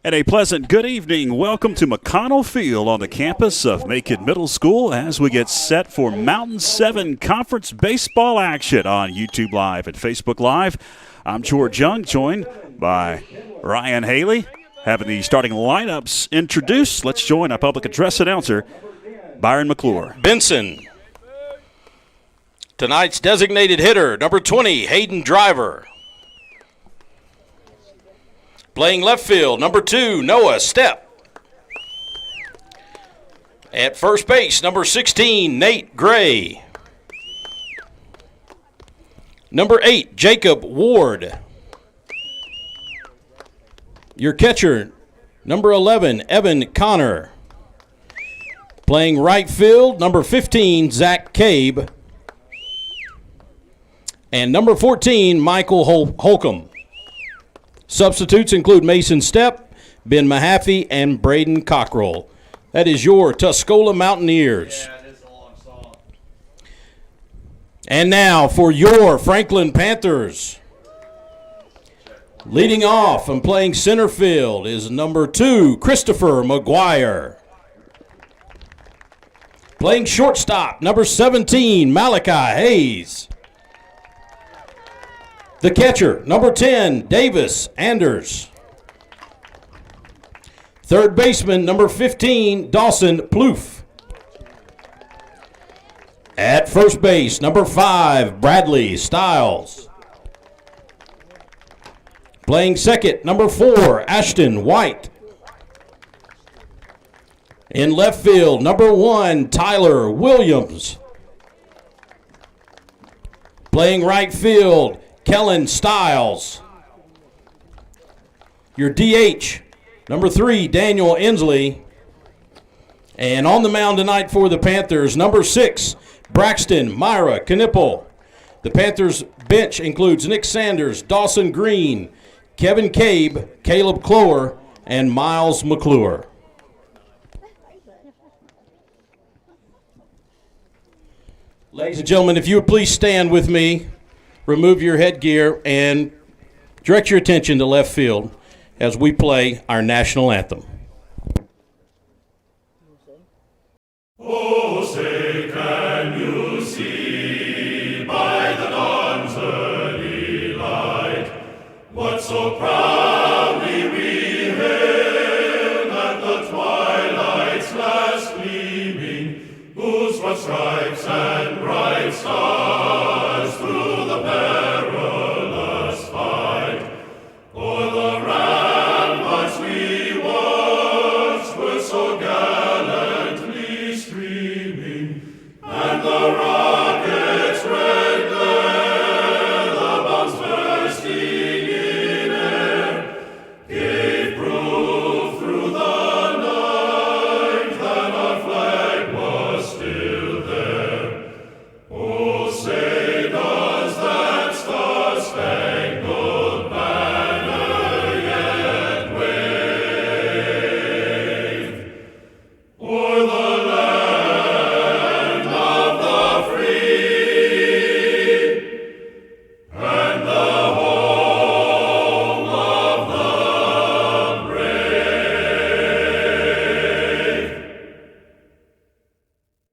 And a pleasant good evening. Welcome to McConnell Field on the campus of Macon Middle School as we get set for Mountain 7 Conference Baseball action on YouTube Live and Facebook Live. I'm George Young, joined by Ryan Haley. Having the starting lineups introduced, let's join our public address announcer, Byron McClure. Benson. Tonight's designated hitter, number 20, Hayden Driver. Playing left field, number 2, Noah Stepp. At first base, number 16, Nate Gray. Number 8, Jacob Ward. Your catcher, number 11, Evan Connor. Playing right field, number 15, Zach Cabe. And number 14, Michael Holcomb. Substitutes include Mason Stepp, Ben Mahaffey, and Braden Cockrell. That is your Tuscola Mountaineers. Yeah, it is a long song. And now for your Franklin Panthers. Leading off and playing center field is number 2, Christopher McGuire. Playing shortstop, number 17, Malachi Hayes. The catcher, number 10, Davis Anders. Third baseman, number 15, Dawson Plouffe. At first base, number 5, Bradley Stiles. Playing second, number 4, Ashton White. In left field, number 1, Tyler Williams. Playing right field, Kellen Stiles. Your DH, number 3, Daniel Inslee. And on the mound tonight for the Panthers, number 6, Braxton Myra Knipple. The Panthers bench includes Nick Sanders, Dawson Green, Kevin Cabe, Caleb Clower, and Miles McClure. Ladies and gentlemen, if you would please stand with me, remove your headgear, and direct your attention to left field as we play our national anthem. Oh, say, can you see by the dawn's early light what so proudly we hailed at the twilight's last gleaming, whose broad stripes and bright stars through the perilous fight o'er the ramparts we watched were so gallantly streaming, and the rocket's red glare, the bombs bursting in air, gave proof through the night that our flag was still there. Oh, say does that star-spangled banner yet wave o'er the land of the free and the home of the brave?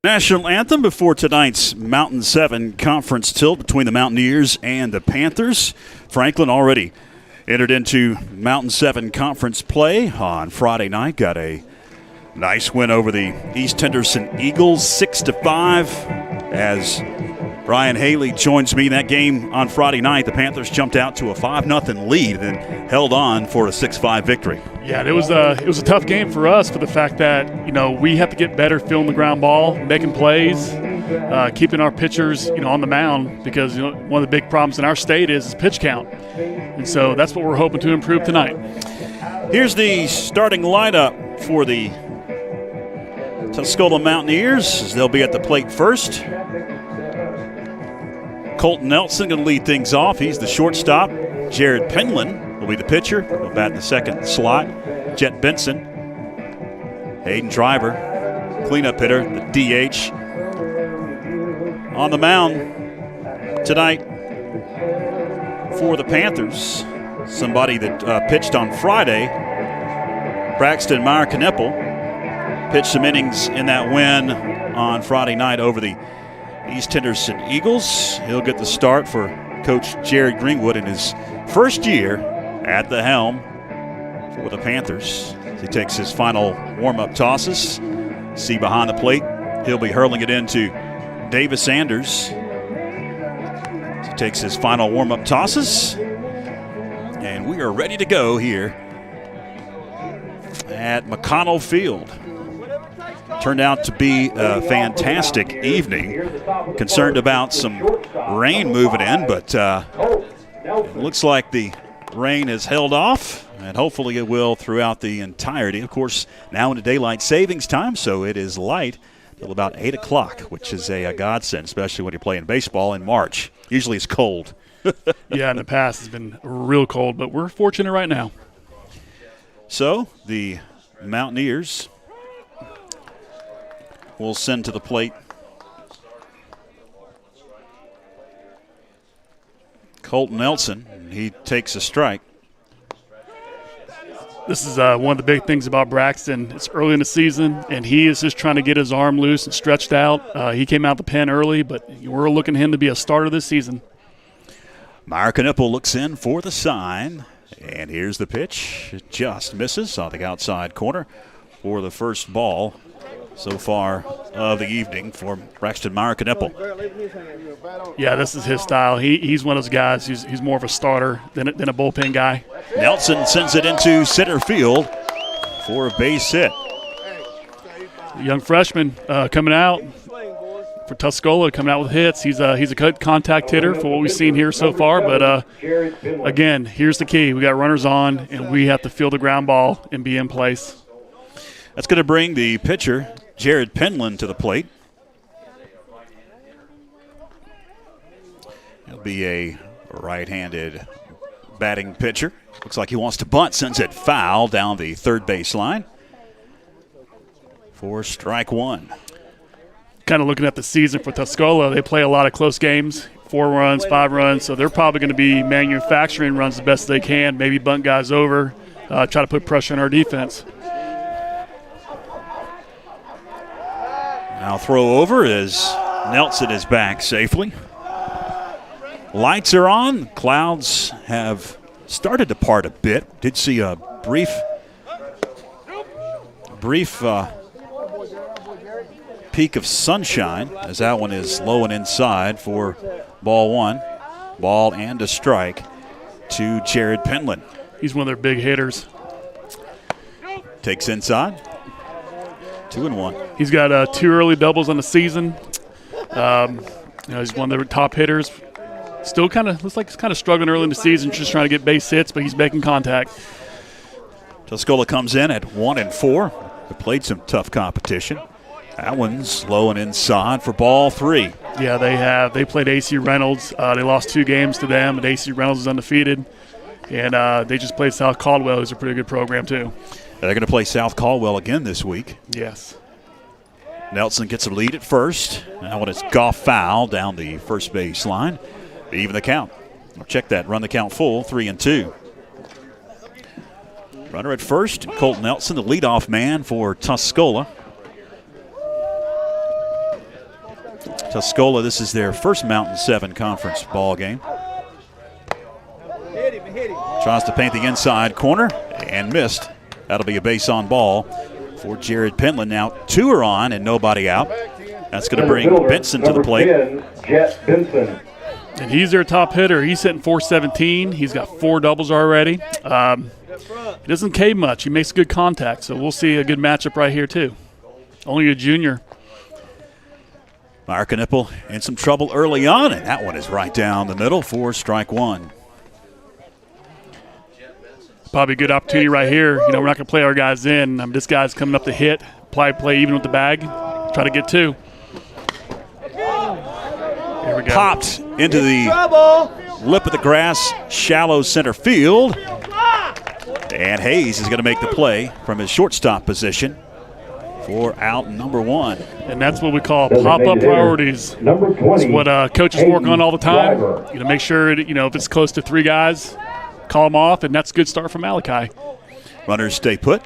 National anthem before tonight's Mountain 7 conference tilt between the Mountaineers and the Panthers. Franklin already entered into Mountain 7 conference play on Friday night. Got a nice win over the East Henderson Eagles, 6-5. As Ryan Haley joins me in that game on Friday night, the Panthers jumped out to a 5-0 lead and held on for a 6-5 victory. Yeah, it was a tough game for us for the fact that, we have to get better filling the ground ball, making plays, keeping our pitchers, on the mound because, one of the big problems in our state is pitch count. And so that's what we're hoping to improve tonight. Here's the starting lineup for the Tuscola Mountaineers as they'll be at the plate first. Colton Nelson going to lead things off. He's the shortstop. Jared Penland will be the pitcher. He'll bat in the second slot. Jet Benson. Hayden Driver, cleanup hitter, the DH. On the mound tonight for the Panthers, somebody that pitched on Friday Braxton Meyer-Knippel pitched some innings in that win on Friday night over the East Henderson Eagles. He'll get the start for Coach Jared Greenwood in his first year at the helm for the Panthers. He takes his final warm-up tosses. See behind the plate, he'll be hurling it into Davis Sanders. He takes his final warm-up tosses. And we are ready to go here at McConnell Field. Turned out to be a fantastic evening. Concerned about some rain moving in, but it looks like the rain has held off, and hopefully it will throughout the entirety. Of course, now into daylight savings time, so it is light till about 8 o'clock, which is a godsend, especially when you're playing baseball in March. Usually it's cold. Yeah, in the past it's been real cold, but we're fortunate right now. So the Mountaineers will send to the plate Colton Nelson. He takes a strike. This is one of the big things about Braxton. It's early in the season, and he is just trying to get his arm loose and stretched out. He came out the pen early, but we're looking at him to be a starter this season. Meyer-Knippel looks in for the sign, and here's the pitch. It just misses on the outside corner for the first ball so far of the evening for Braxton Meyer-Knippel. Yeah, this is his style. He's one of those guys who's more of a starter than a bullpen guy. Nelson sends it into center field for a base hit. The young freshman coming out for Tuscola, coming out with hits. He's a good contact hitter for what we've seen here so far. But, again, here's the key. We got runners on, and we have to field the ground ball and be in place. That's going to bring the pitcher, Jared Penland, to the plate. He'll be a right-handed batting pitcher. Looks like he wants to bunt, sends it foul down the third base line for strike one. Kind of looking at the season for Tuscola, they play a lot of close games, 4 runs, 5 runs, so they're probably going to be manufacturing runs the best they can, maybe bunt guys over, try to put pressure on our defense. Now throw over as Nelson is back safely. Lights are on. Clouds have started to part a bit. Did see a brief peak of sunshine as that one is low and inside for ball one. Ball and a strike to Jared Penland. He's one of their big hitters. Takes inside. 2-1. He's got 2 early doubles on the season. He's one of their top hitters. Still looks like he's kind of struggling early in the season, just trying to get base hits, but he's making contact. Tuscola comes in at 1-4. They played some tough competition. That one's low and inside for ball 3. Yeah, they have. They played AC Reynolds. They lost 2 games to them, and AC Reynolds is undefeated. And they just played South Caldwell, who's a pretty good program too. They're going to play South Caldwell again this week. Yes. Nelson gets a lead at first. That one is golf foul down the first base line. Even the count. I'll check that. Run the count full. 3-2. Runner at first. Colton Nelson, the leadoff man for Tuscola. Tuscola, this is their first Mountain 7 conference ball game. Tries to paint the inside corner and missed. That'll be a base on ball for Jared Penland. Now 2 are on and nobody out. That's going to bring Benson to the plate. Jet Benson. And he's their top hitter. He's hitting .417. He's got 4 doubles already. He doesn't cave much. He makes good contact, so we'll see a good matchup right here too. Only a junior. Meyer-Knippel in some trouble early on, and that one is right down the middle for strike 1. Probably a good opportunity right here. We're not going to play our guys in. This guy's coming up to hit, play even with the bag, try to get 2. Here we go. Popped into the lip of the grass, shallow center field. And Hayes is going to make the play from his shortstop position for out number 1. And that's what we call pop-up priorities. Number 20. It's what coaches work on all the time. Make sure, if it's close to 3 guys, call them off, and that's a good start from Malachi. Runners stay put.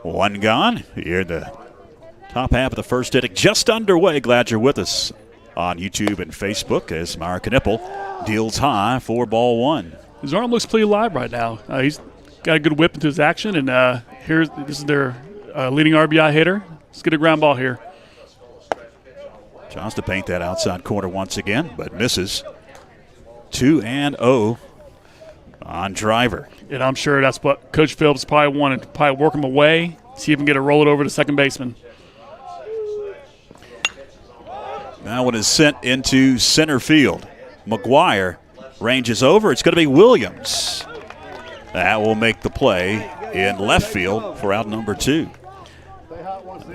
One gone. Here in the top half of the first inning, just underway. Glad you're with us on YouTube and Facebook as Myra Knippel deals high for ball one. His arm looks pretty live right now. He's got a good whip into his action, and this is their leading RBI hitter. Let's get a ground ball here. Tries to paint that outside corner once again, but misses. 2-0 on driver. And I'm sure that's what Coach Phillips probably wanted, to probably work him away, see if he can get a roll it over to second baseman. That one is sent into center field. McGuire ranges over. It's going to be Williams. That will make the play in left field for out number 2.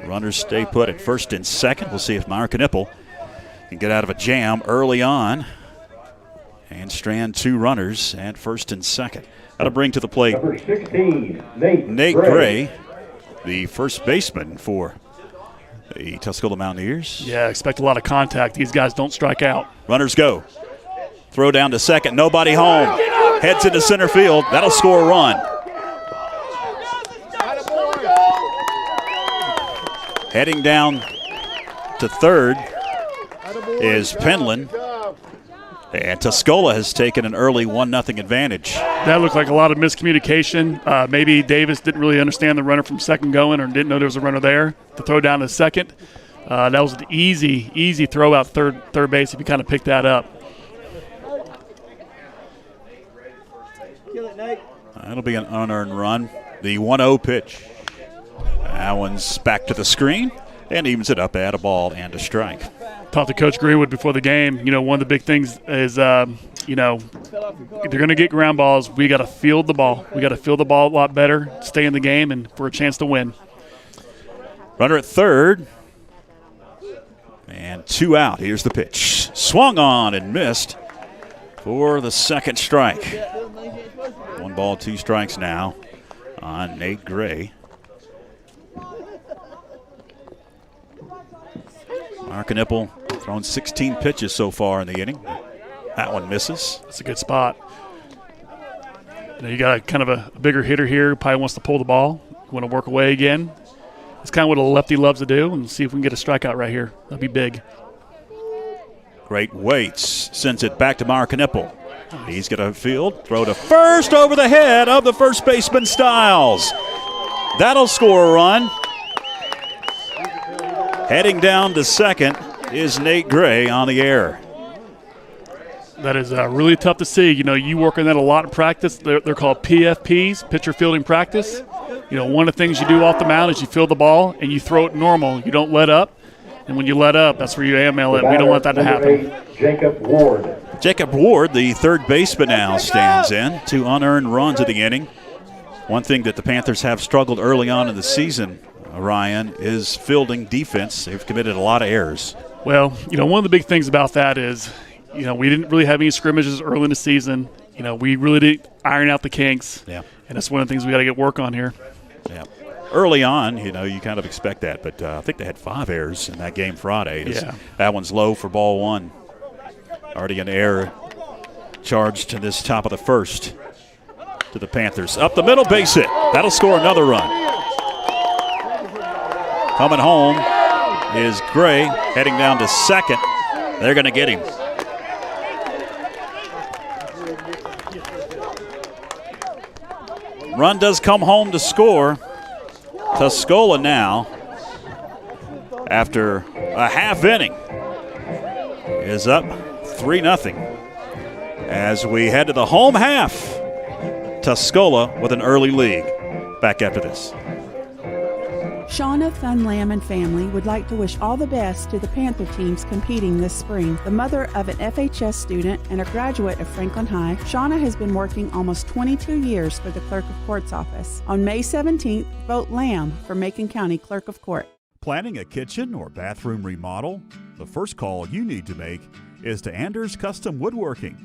Runners stay put at first and second. We'll see if Myra Knippel can get out of a jam early on and strand 2 runners at first and second. That'll bring to the plate Number 16, Nate Gray, the first baseman for the Tuscola Mountaineers. Yeah, expect a lot of contact. These guys don't strike out. Runners go. Throw down to second. Nobody home. Heads into center field. That'll score a run. Heading down to third is Penland. And Tuscola has taken an early 1-0 advantage. That looked like a lot of miscommunication. Maybe Davis didn't really understand the runner from second going or didn't know there was a runner there to throw down to second. That was an easy throw out third base if you kind of picked that up. That'll be an unearned run. The 1-0 pitch. That one's back to the screen and evens it up at a ball and a strike. Talked to Coach Greenwood before the game. One of the big things is, if they're going to get ground balls, we got to field the ball. We got to field the ball a lot better, stay in the game, and for a chance to win. Runner at third. And 2 out. Here's the pitch. Swung on and missed for the second strike. 1 ball, 2 strikes now on Nate Gray. Myra Knippel thrown 16 pitches so far in the inning. That one misses. That's a good spot. You got a kind of a bigger hitter here, probably wants to pull the ball, want to work away again. It's kind of what a lefty loves to do, and see if we can get a strikeout right here. That'd be big. Great Waits sends it back to Myra Knippel. He's going to field, throw to first over the head of the first baseman Stiles. That'll score a run. Heading down to second is Nate Gray on the air. That is really tough to see. You work on that a lot in practice. They're called PFPs, pitcher fielding practice. One of the things you do off the mound is you field the ball and you throw it normal. You don't let up. And when you let up, that's where you AML it. We don't want that to happen. Jacob Ward. Jacob Ward, the third baseman now, stands in. 2 unearned runs of the inning. One thing that the Panthers have struggled early on in the season, Ryan, is fielding defense. They've committed a lot of errors. Well, one of the big things about that is, we didn't really have any scrimmages early in the season. We really didn't iron out the kinks. Yeah. And that's one of the things we got to get work on here. Yeah. Early on, you kind of expect that, but I think they had 5 errors in that game Friday. Yeah. That one's low for ball 1. Already an error charged to this top of the first to the Panthers. Up the middle, base hit. That'll score another run. Coming home is Gray, heading down to second. They're going to get him. Run does come home to score. Tuscola now, after a half inning, is up 3-0 as we head to the home half. Tuscola with an early lead. Back after this. Shauna Thunlam and family would like to wish all the best to the Panther teams competing this spring. The mother of an FHS student and a graduate of Franklin High, Shauna has been working almost 22 years for the Clerk of Court's office. On May 17th, vote Lamb for Macon County Clerk of Court. Planning a kitchen or bathroom remodel? The first call you need to make is to Anders Custom Woodworking.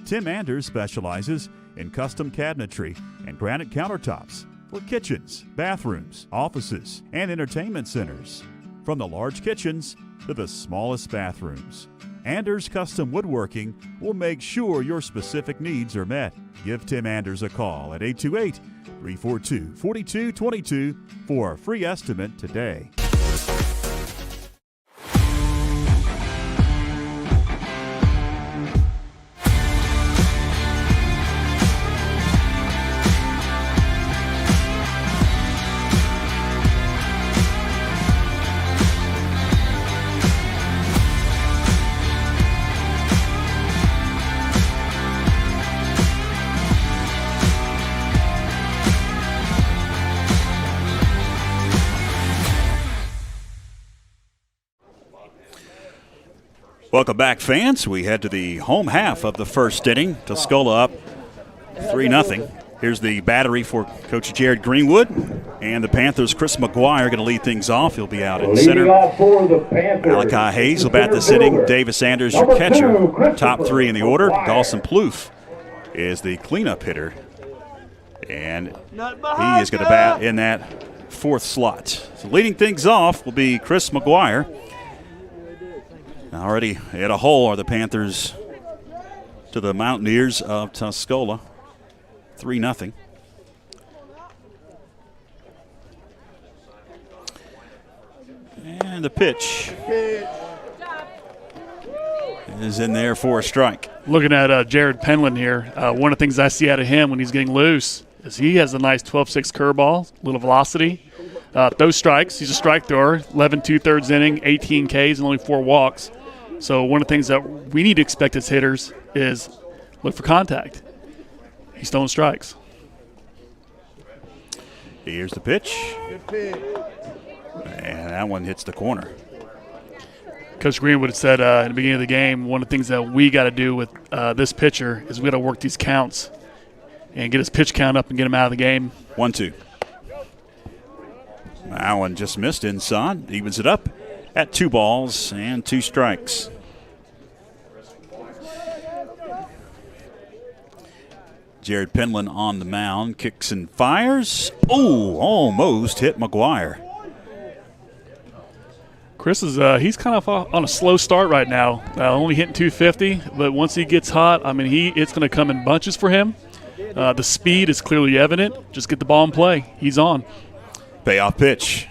Tim Anders specializes in custom cabinetry and granite countertops for kitchens, bathrooms, offices, and entertainment centers. From the large kitchens to the smallest bathrooms, Anders Custom Woodworking will make sure your specific needs are met. Give Tim Anders a call at 828-342-4222 for a free estimate today. Welcome back, fans. We head to the home half of the first inning. Tuscola up 3-0. Here's the battery for Coach Jared Greenwood. And the Panthers' Chris McGuire going to lead things off. He'll be out in center. Malachi Hayes will bat this inning. Davis Anders, your catcher. Top three in the order. Dawson Plouffe is the cleanup hitter. And he is going to bat in that fourth slot. So leading things off will be Chris McGuire. Already at a hole are the Panthers to the Mountaineers of Tuscola. 3-0. And the pitch is in there for a strike. Looking at Jared Penland here, one of the things I see out of him when he's getting loose is he has a nice 12-6 curveball, little velocity. Those strikes, he's a strike thrower, 11 2/3 inning, 18 Ks, and only 4 walks. So one of the things that we need to expect as hitters is look for contact. He's throwing strikes. Here's the pitch. And that one hits the corner. Coach Greenwood said in the beginning of the game, one of the things that we got to do with this pitcher is we got to work these counts and get his pitch count up and get him out of the game. 1-2. That one just missed inside. Evens it up at 2 balls and 2 strikes. Jared Penland on the mound, kicks and fires. Oh, almost hit McGuire. Chris is he's kind of on a slow start right now. Only hitting 250, but once he gets hot, I mean, it's going to come in bunches for him. The speed is clearly evident. Just get the ball in play. He's on. Payoff pitch.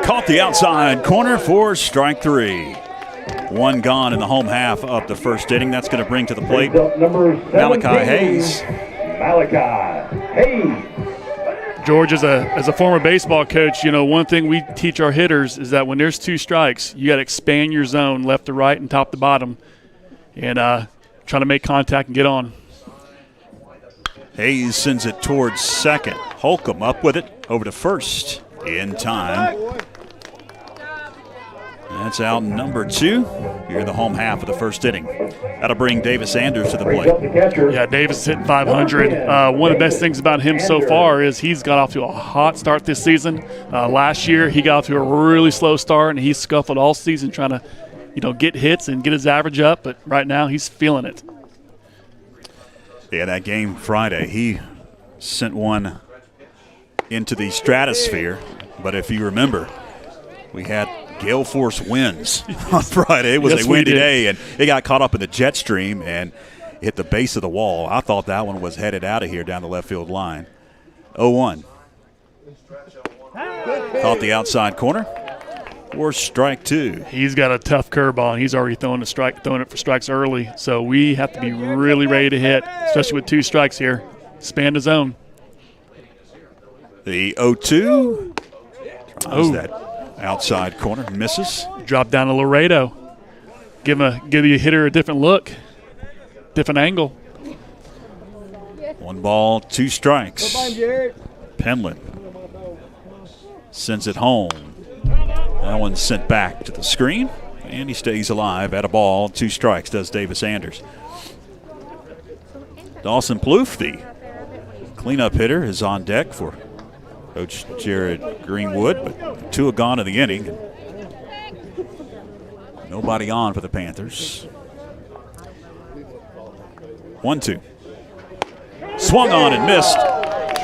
Caught the outside corner for strike 3. 1 gone in the home half of the first inning. That's going to bring to the plate Malachi Hayes. George, as a former baseball coach, you know, one thing we teach our hitters is that when there's 2 strikes, you got to expand your zone left to right and top to bottom and try to make contact and get on. Hayes sends it towards second. Holcomb up with it over to first in time. That's out number 2 here in the home half of the first inning. That'll bring Davis Anders to the plate. Yeah, Davis hitting 500. One of the best things about him so far is he's got off to a hot start this season. Last year he got off to a really slow start, and he scuffled all season trying to, you know, get hits and get his average up. But right now he's feeling it. Yeah, that game Friday, he sent one into the stratosphere. But if you remember, we had gale force winds on Friday. It was a windy day, and it got caught up in the jet stream and hit the base of the wall. I thought that one was headed out of here down the left field line. 0-1. Caught the outside corner for strike 2. He's got a tough curveball, and he's already throwing it for strikes early. So we have to be really ready to hit, especially with 2 strikes here. Span the zone. The 0-2. Tries that outside corner, misses. Drop down to Laredo. Give the hitter a different look, different angle. 1 ball, 2 strikes. Penland sends it home. That one's sent back to the screen, and he stays alive at a ball, 2 strikes, does Davis Anders. Dawson Plouffe, the cleanup hitter, is on deck for Coach Jared Greenwood, but 2 are gone in the inning. Nobody on for the Panthers. 1-2. Swung on and missed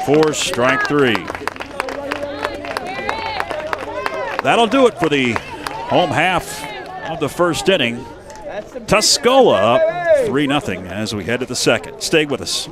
for strike 3. That'll do it for the home half of the first inning. Tuscola up 3-0 as we head to the second. Stay with us.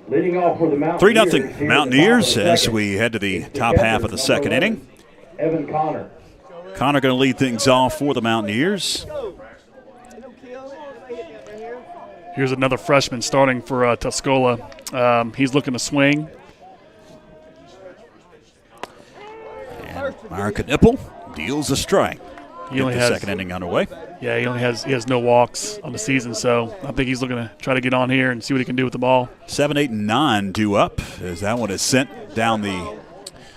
Leading off for the Mountaineers. 3-0 Mountaineers as we head to the top half of the second inning. Evan Connor. Connor going to lead things off for the Mountaineers. Here's another freshman starting for Tuscola. He's looking to swing. And Myra Nipple deals a strike. He only has second inning underway. Yeah, he has no walks on the season, so I think he's looking to try to get on here and see what he can do with the ball. 7, 8, and 9 due up as that one is sent down the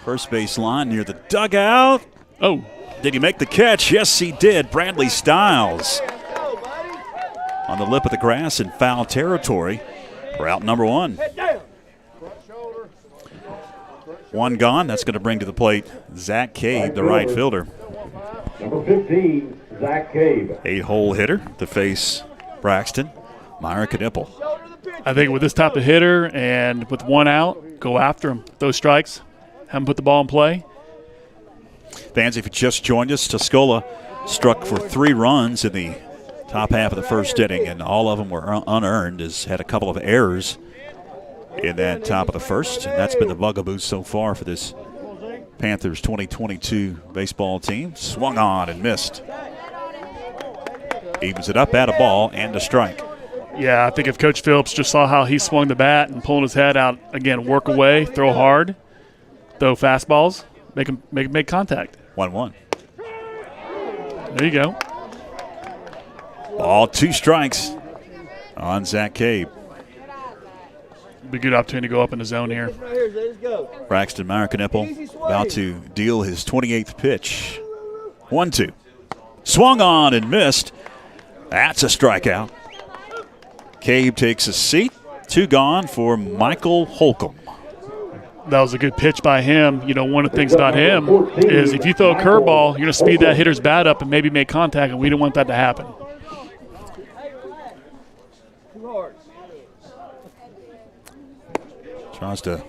first base line near the dugout. Oh. Did he make the catch? Yes, he did. Bradley Stiles on the lip of the grass in foul territory for out number 1. One gone. That's going to bring to the plate Zach Cade, the right fielder. Number 15, Zach Cade. 8-hole hitter to face Braxton Myra Nipple. I think with this type of hitter and with one out, go after him. Those strikes, have him put the ball in play. Fans, if you just joined us, Tuscola struck for 3 runs in the top half of the first inning, and all of them were unearned. Has had a couple of errors in that top of the first, and that's been the bugaboo so far for this Panthers 2022 baseball team. Swung on and missed. Evens it up at a ball and a strike. Yeah, I think if Coach Phillips just saw how he swung the bat and pulling his head out, again, work away, throw hard, throw fastballs, make contact. 1-1. There you go. Ball, 2 strikes on Zach Cade. Be a good opportunity to go up in the zone here. Braxton Myra-Nipple about to deal his 28th pitch. 1-2. Swung on and missed. That's a strikeout. Cade takes a seat. 2 gone for Michael Holcomb. That was a good pitch by him. You know, one of the things about him is if you throw a curveball, you're going to speed that hitter's bat up and maybe make contact, and we don't want that to happen. Tries to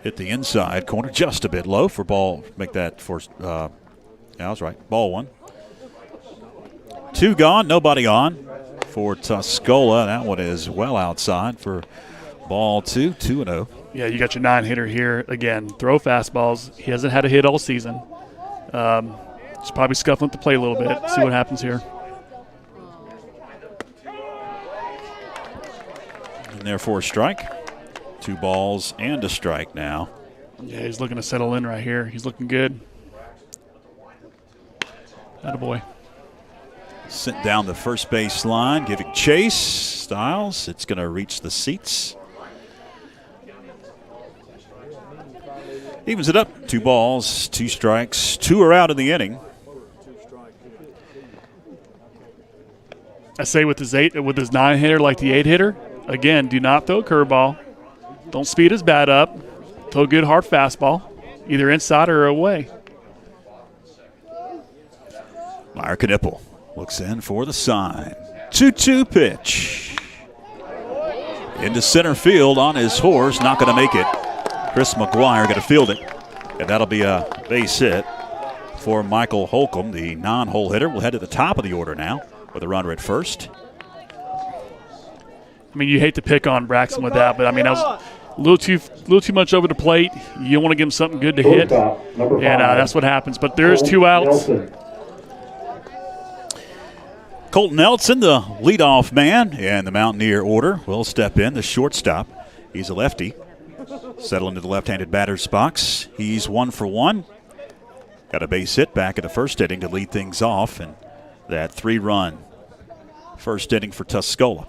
hit the inside corner just a bit low for ball. Make that for, yeah, I was right. Ball 1. 2 gone, nobody on for Tuscola. That one is well outside for ball 2, 2-0. Yeah, you got your 9-hitter here. Again, throw fastballs. He hasn't had a hit all season. Just probably scuffling at the plate a little bit. See what happens here. And therefore a strike. 2 balls and a strike now. Yeah, he's looking to settle in right here. He's looking good. Attaboy. Sent down the first base line, giving chase. Stiles, it's going to reach the seats. Evens it up. 2 balls, 2 strikes. 2 are out in the inning. I say with his 9-hitter like the 8-hitter, again, do not throw a curveball. Don't speed his bat up. Throw a good hard fastball, either inside or away. Meyer Knippel looks in for the sign. 2-2 pitch. Into center field on his horse. Not going to make it. Chris McGuire going to field it. And that'll be a base hit for Michael Holcomb, the non-hole hitter. We'll head to the top of the order now with a runner at first. I mean, you hate to pick on Braxton with that, but I mean, that was a little too much over the plate. You want to give him something good to hit, and that's what happens. But there's 2 outs. Colton Nelson, the leadoff man, and the Mountaineer order will step in. The shortstop, he's a lefty. Settle into the left-handed batter's box. He's 1 for 1. Got a base hit back in the first inning to lead things off, and that 3-run first inning for Tuscola.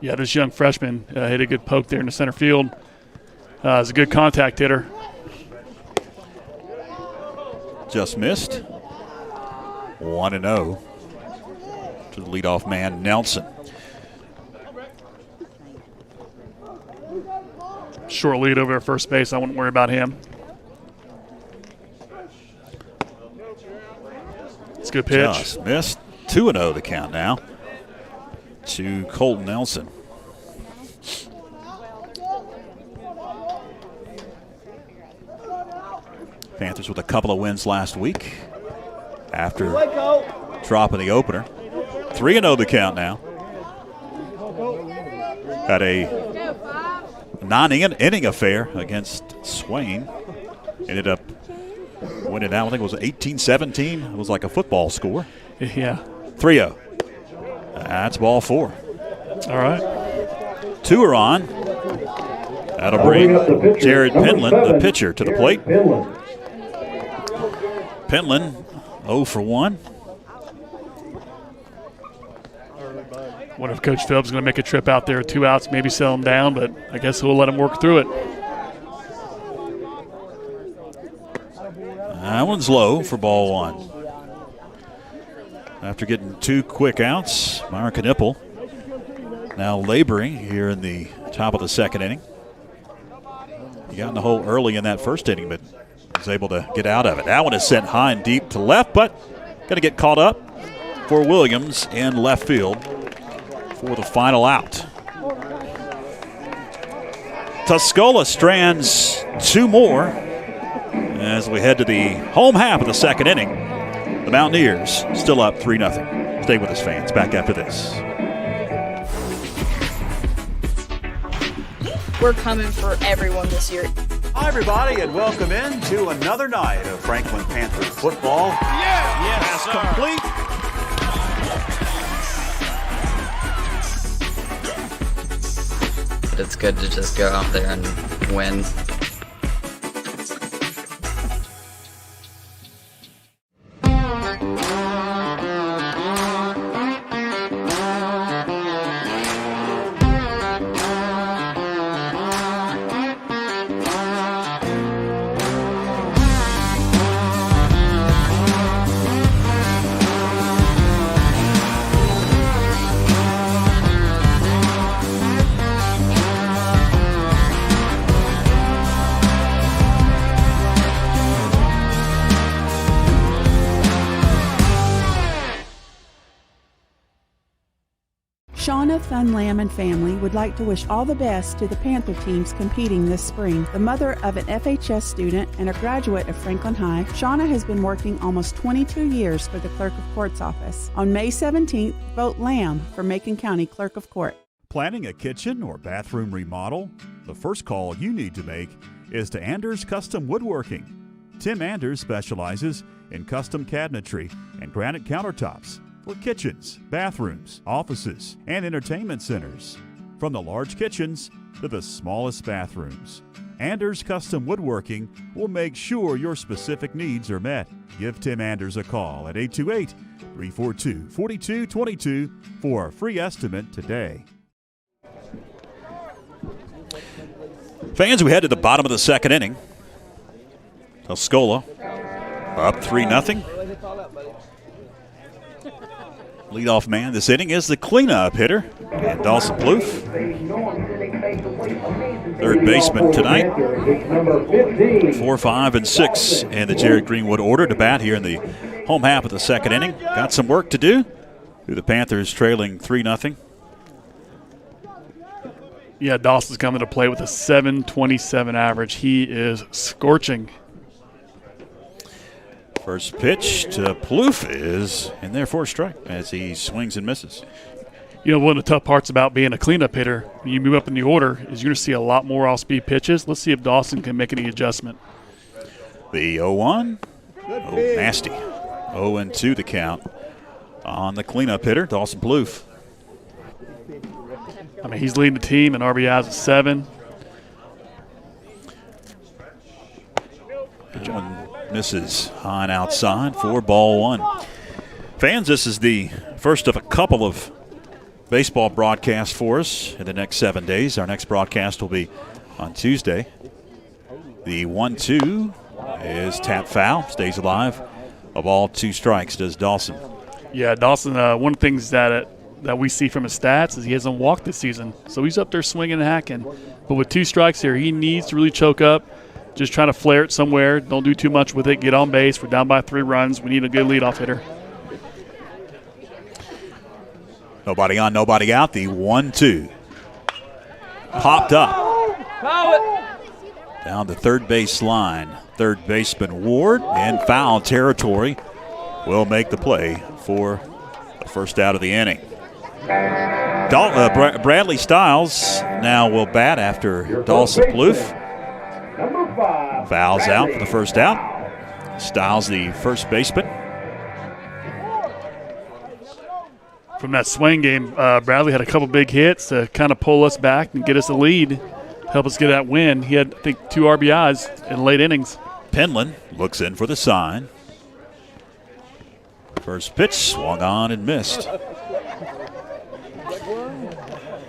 Yeah, this young freshman hit a good poke there in the center field. He's a good contact hitter. Just missed. 1-0 to the leadoff man, Nelson. Short lead over at first base. I wouldn't worry about him. It's a good pitch. Just missed. 2-0 the count now to Colton Nelson. Panthers with a couple of wins last week after dropping the opener. 3-0 the count now. Had a 9-inning affair against Swain. Ended up winning out. I think it was 18-17. It was like a football score. Yeah. 3-0. That's ball 4. All right. 2 are on. That'll bring Jared Penland, the pitcher, to the plate. Penland 0 for 1. What if Coach Phillips is going to make a trip out there, 2 outs, maybe settle him down, but I guess we'll let him work through it. That one's low for ball 1. After getting 2 quick outs, Meyer Knippel now laboring here in the top of the second inning. He got in the hole early in that first inning, but was able to get out of it. That one is sent high and deep to left, but going to get caught up for Williams in left field for the final out. Tuscola strands 2 more as we head to the home half of the second inning. The Mountaineers still up 3-0. Stay with us, fans. Back after this. We're coming for everyone this year. Hi, everybody, and welcome in to another night of Franklin Panther football. Yes, complete. It's good to just go out there and win. Shauna Thun Lamb and family would like to wish all the best to the Panther teams competing this spring. The mother of an FHS student and a graduate of Franklin High, Shauna has been working almost 22 years for the Clerk of Court's office. On May 17th, vote Lamb for Macon County Clerk of Court. Planning a kitchen or bathroom remodel? The first call you need to make is to Anders Custom Woodworking. Tim Anders specializes in custom cabinetry and granite countertops for kitchens, bathrooms, offices, and entertainment centers. From the large kitchens to the smallest bathrooms, Anders Custom Woodworking will make sure your specific needs are met. Give Tim Anders a call at 828-342-4222 for a free estimate today. Fans, we head to the bottom of the second inning. Tuscola up 3-0. Leadoff man this inning is the cleanup hitter, and Dawson Plouffe. Third baseman tonight. 4, 5, and 6 in the Jared Greenwood order to bat here in the home half of the second inning. Got some work to do. The Panthers trailing 3-0. Yeah, Dawson's coming to play with a 7.27 average. He is scorching. First pitch to Plouffe is in there for a strike as he swings and misses. You know, one of the tough parts about being a cleanup hitter, when you move up in the order, is you're going to see a lot more off-speed pitches. Let's see if Dawson can make any adjustment. The 0-1. Oh, nasty. 0-2 the count on the cleanup hitter, Dawson Plouffe. I mean, he's leading the team in RBIs at 7. One misses high and outside for ball 1. Fans, this is the first of a couple of baseball broadcasts for us in the next 7 days. Our next broadcast will be on Tuesday. The 1-2 is tap foul, stays alive. A ball, 2 strikes, does Dawson. Yeah, Dawson, one of the things that we see from his stats is he hasn't walked this season. So he's up there swinging and hacking. But with 2 strikes here, he needs to really choke up. Just trying to flare it somewhere. Don't do too much with it. Get on base. We're down by 3 runs. We need a good leadoff hitter. Nobody on, nobody out. The 1-2. Popped up. Down the third base line. Third baseman Ward in foul territory will make the play for the first out of the inning. Bradley Stiles now will bat after Dawson Plouffe. Fouls out for the first out. Stiles, the first baseman. From that swing game, Bradley had a couple big hits to kind of pull us back and get us a lead, help us get that win. He had, I think, 2 RBIs in late innings. Penland looks in for the sign. First pitch swung on and missed.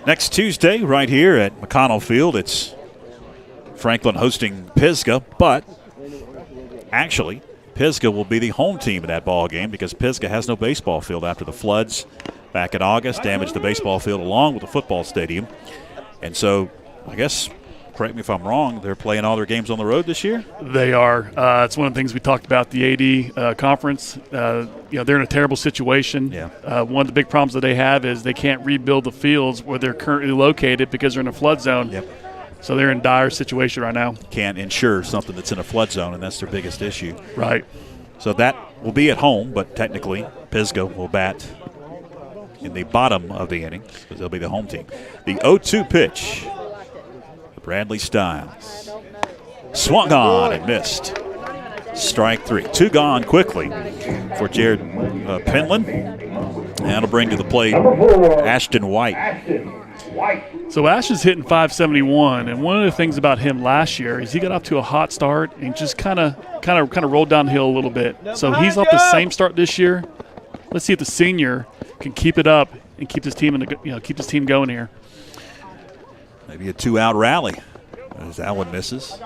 Next Tuesday, right here at McConnell Field, it's Franklin hosting Pisgah, but actually Pisgah will be the home team in that ball game because Pisgah has no baseball field after the floods back in August, damaged the baseball field along with the football stadium. And so I guess, correct me if I'm wrong, they're playing all their games on the road this year? They are. It's one of the things we talked about the AD conference. They're in a terrible situation. Yeah. One of the big problems that they have is they can't rebuild the fields where they're currently located because they're in a flood zone. Yep. So they're in dire situation right now. Can't insure something that's in a flood zone, and that's their biggest issue. Right. So that will be at home, but technically Pisgah will bat in the bottom of the inning because they'll be the home team. The 0-2 pitch. Bradley Stiles. Swung on and missed. Strike 3. 2 gone quickly for Jared Penland. And that'll bring to the plate Ashton White. So Ash is hitting 571, and one of the things about him last year is he got off to a hot start and just kind of rolled downhill a little bit. So he's off the same start this year. Let's see if the senior can keep it up and keep this team keep this team going here. Maybe a 2-out rally as that one misses.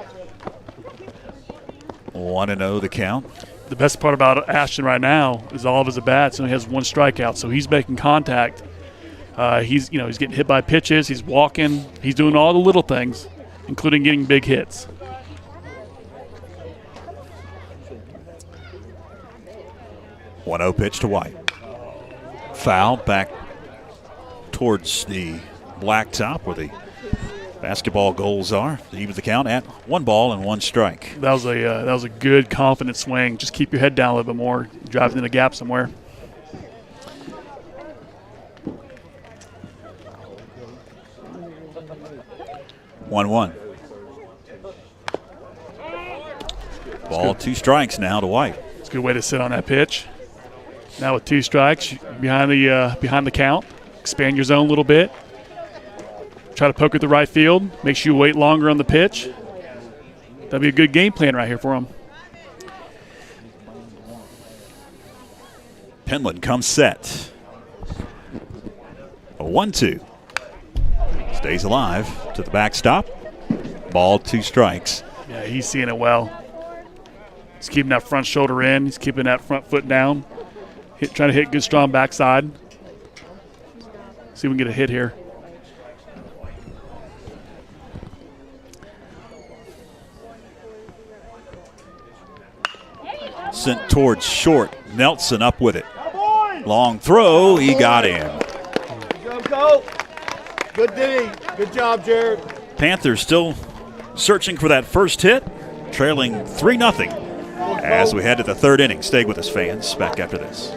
1-0 the count. The best part about Ashton right now is all of his at-bats only has 1 strikeout, so he's making contact. He's getting hit by pitches. He's walking. He's doing all the little things, including getting big hits. One-0 pitch to White. Foul back towards the blacktop where the basketball goals are. Even the count at 1 ball and 1 strike. That was a good, confident swing. Just keep your head down a little bit more. Drive in the gap somewhere. One. Ball, 2 strikes now to White. It's a good way to sit on that pitch. Now with 2 strikes behind the count, expand your zone a little bit. Try to poke at the right field. Make sure you wait longer on the pitch. That'd be a good game plan right here for him. Penland comes set. A 1-2. Stays alive to the backstop. Ball, 2 strikes. Yeah, he's seeing it well. He's keeping that front shoulder in. He's keeping that front foot down. Trying to hit good, strong backside. See if we can get a hit here. sent towards short. Nelson up with it. Long throw, he got in. Go. Good D. Good job, Jared. Panthers still searching for that first hit, trailing 3-0 as we head to the third inning. Stay with us, fans. Back after this.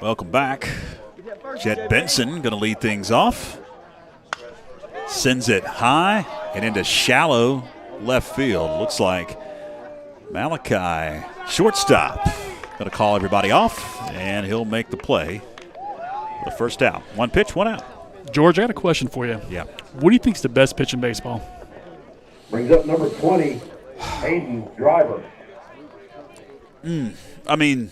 Welcome back. Jet Benson going to lead things off. Sends it high and into shallow left field. Looks like Malachi, shortstop, going to call everybody off, and he'll make the play. The first out. One pitch, one out. George, I got a question for you. Yeah. What do you think is the best pitch in baseball? Brings up number 20, Aiden Driver. I mean,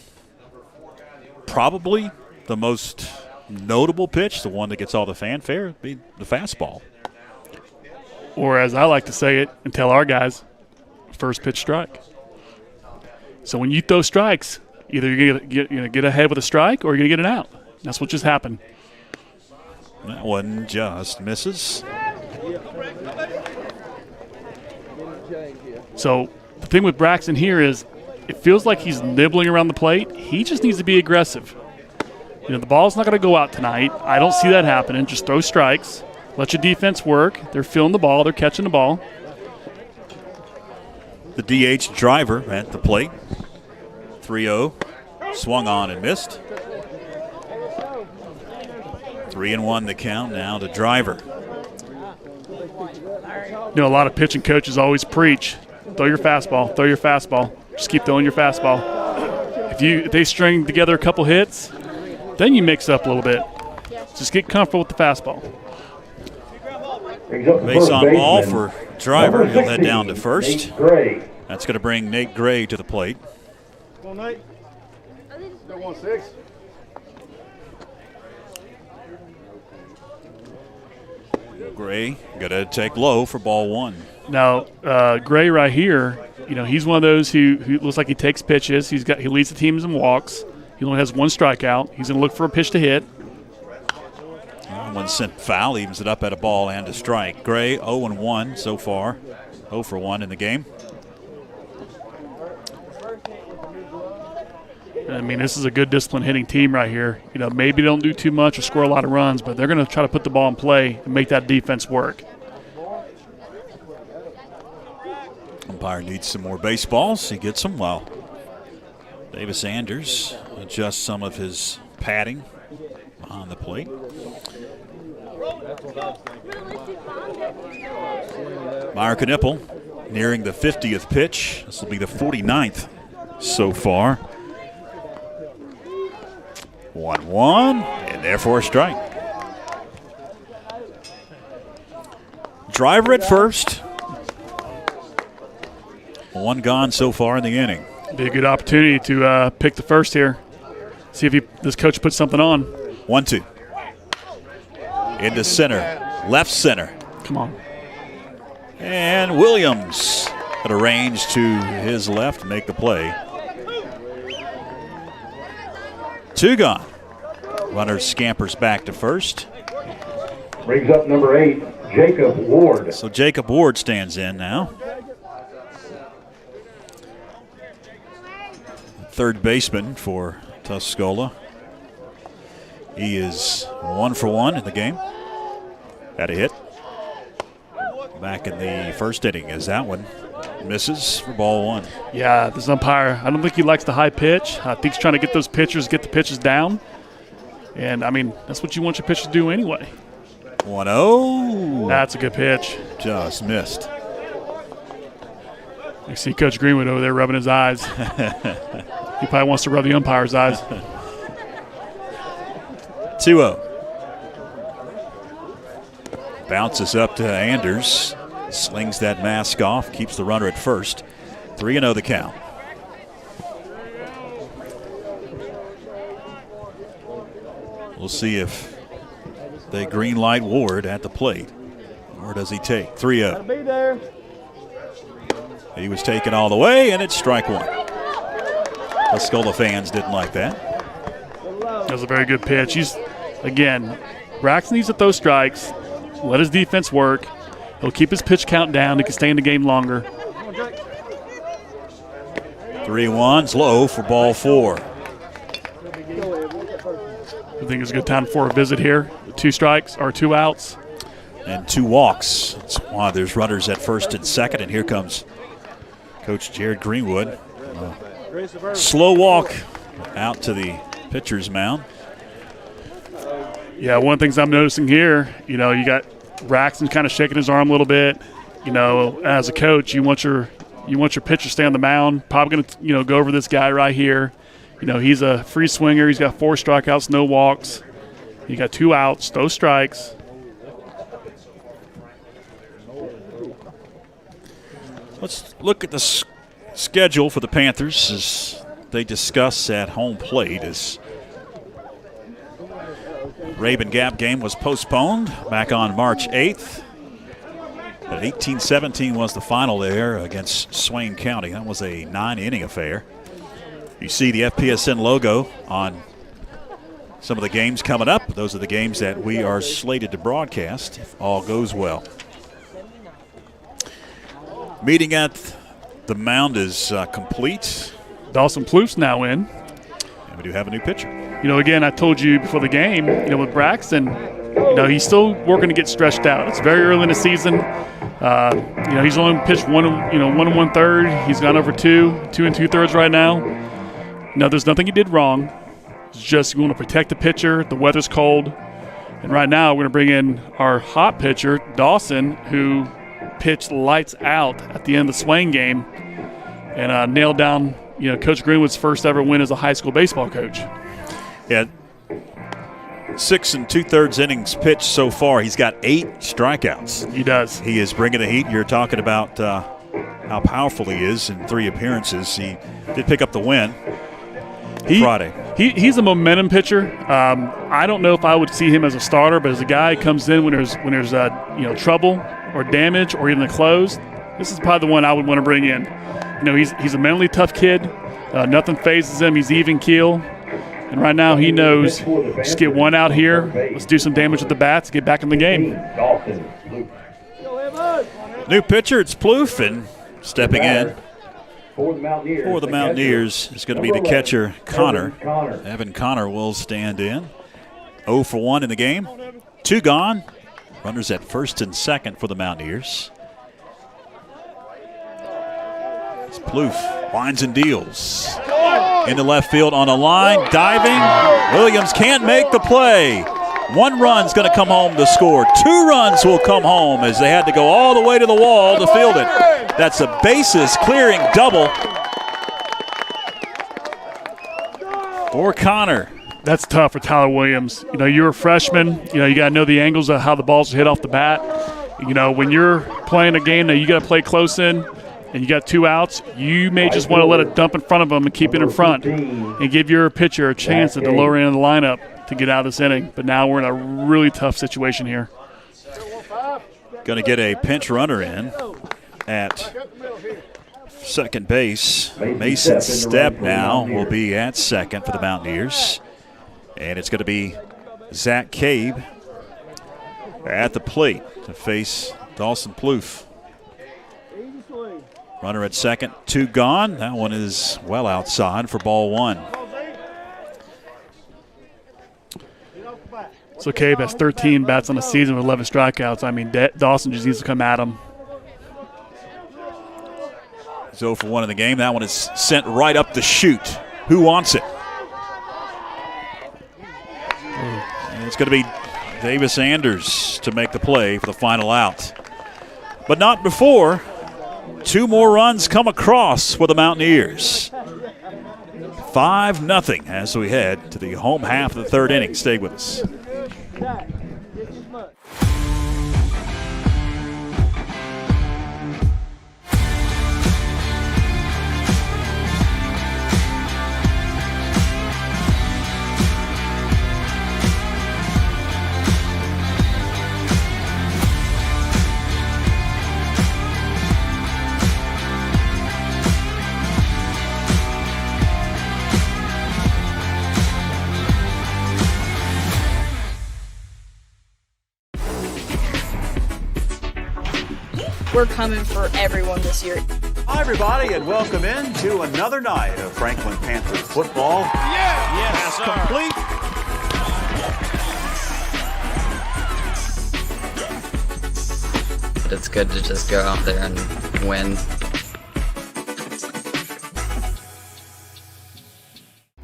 probably the most notable pitch, the one that gets all the fanfare, would be the fastball. Or as I like to say it and tell our guys, first pitch strike. So when you throw strikes, either you're going to get ahead with a strike or you're going to get an out. That's what just happened. That one just misses. So the thing with Braxton here is it feels like he's nibbling around the plate. He just needs to be aggressive. You know, the ball's not going to go out tonight. I don't see that happening. Just throw strikes. Let your defense work. They're feeling the ball. They're catching the ball. The DH Driver at the plate. 3-0. Swung on and missed. 3-1 the count now to Driver. You know, a lot of pitching coaches always preach, throw your fastball, throw your fastball. Just keep throwing your fastball. If they string together a couple hits, then you mix up a little bit. Just get comfortable with the fastball. Base on ball for Driver. He'll head down to first. That's going to bring Nate Gray to the plate. Come on, Nate. Still 1-6. Gray going to take low for ball one. Now, Gray right here, you know, he's one of those who looks like he takes pitches. He leads the teams in walks. He only has one strikeout. He's going to look for a pitch to hit. One sent foul, evens it up at a ball and a strike. Gray 0-1 so far. 0 for 1 in the game. I mean, this is a good disciplined hitting team right here. You know, maybe they don't do too much or score a lot of runs, but they're going to try to put the ball in play and make that defense work. Umpire needs some more baseballs. He gets them while Davis Anders adjusts some of his padding on the plate. Meyer Knipple nearing the 50th pitch. This will be the 49th so far. 1-1, and therefore a strike. Driver at first. One gone so far in the inning. Be a good opportunity to pick the first here. See if this coach puts something on. 1-2. Into center, left center. Come on. And Williams at a range to his left, make the play. 2 gone. Runner scampers back to first. Brings up number 8, Jacob Ward. So Jacob Ward stands in now. Third baseman for Tuscola. He is 1 for 1 in the game. Had a hit back in the first inning as that one misses for ball one. Yeah, this umpire, I don't think he likes the high pitch. I think he's trying to get the pitches down. And, I mean, that's what you want your pitchers to do anyway. 1-0. That's a good pitch. Just missed. You see Coach Greenwood over there rubbing his eyes. He probably wants to rub the umpire's eyes. 2-0. Bounces up to Anders. Slings that mask off. Keeps the runner at first. 3-0 the count. We'll see if they green light Ward at the plate. Or does he take? 3-0. Be there. He was taken all the way, and it's strike one. Tuscola fans didn't like that. That was a very good pitch. Braxton needs to throw strikes, let his defense work. He'll keep his pitch count down. He can stay in the game longer. 3-1's low for ball 4. I think it's a good time for a visit here. 2 strikes or 2 outs. And 2 walks. That's why there's runners at first and second, and here comes Coach Jared Greenwood. Slow walk out to the pitcher's mound. Yeah, one of the things I'm noticing here, you got Braxton kind of shaking his arm a little bit. As a coach, you want your pitcher to stay on the mound. Probably going to go over this guy right here. He's a free swinger. He's got 4 strikeouts, no walks. You got 2 outs, those strikes. Let's look at the schedule for the Panthers as they discuss at home plate. As Rabun Gap game was postponed back on March 8th. But 18-17 was the final there against Swain County. That was a 9-inning affair. You see the FPSN logo on some of the games coming up. Those are the games that we are slated to broadcast if all goes well. Meeting at the mound is complete. Dawson Plouffe now in. And we do have a new pitcher. Again, I told you before the game, with Braxton, he's still working to get stretched out. It's very early in the season. He's only pitched 1 1/3. He's gone over 2 2 2/3 right now. There's nothing he did wrong. It's just we want to protect the pitcher. The weather's cold. And right now we're going to bring in our hot pitcher, Dawson, who pitched lights out at the end of the Swain game and nailed down, Coach Greenwood's first ever win as a high school baseball coach. Yeah, 6 2/3 innings pitched so far. He's got 8 strikeouts. He does. He is bringing the heat. You're talking about how powerful he is in 3 appearances. He did pick up the win Friday. He's a momentum pitcher. I don't know if I would see him as a starter, but as a guy who comes in when there's trouble or damage or even a close, this is probably the one I would want to bring in. He's a mentally tough kid. Nothing phases him. He's even keel. And right now he knows, just get 1 out here. Let's do some damage with the bats, get back in the game. New pitcher, it's Plouffe, and stepping in For the Mountaineers is going to be the catcher, Connor. Evan Connor will stand in. 0 for 1 in the game. 2 gone. Runners at first and second for the Mountaineers. It's Plouffe winds and deals. Into left field on a line, diving. Williams can't make the play. 1 run's going to come home to score. 2 runs will come home as they had to go all the way to the wall to field it. That's a bases clearing double for Connor. That's tough for Tyler Williams. You're a freshman. You got to know the angles of how the balls hit off the bat. When you're playing a game that you got to play close in and you got 2 outs, you may just want to let it dump in front of them and keep it in front and give your pitcher a chance at the lower end of the lineup to get out of this inning. But now we're in a really tough situation here. Going to get a pinch runner in at second base. Mason Stepp now will be at second for the Mountaineers. And it's going to be Zach Cabe at the plate to face Dawson Plouffe. Runner at second, 2 gone. That one is well outside for ball 1. So Cabe has 13 bats on the season with 11 strikeouts. I mean, Dawson just needs to come at him. He's 0 for 1 in the game. That one is sent right up the chute. Who wants it? And it's going to be Davis Anders to make the play for the final out. But not before 2 more runs come across for the Mountaineers. 5-0 as we head to the home half of the 3rd inning. Stay with us. We're coming for everyone this year. Hi, everybody, and welcome in to another night of Franklin Panthers football. Pass complete. But it's good to just go out there and win.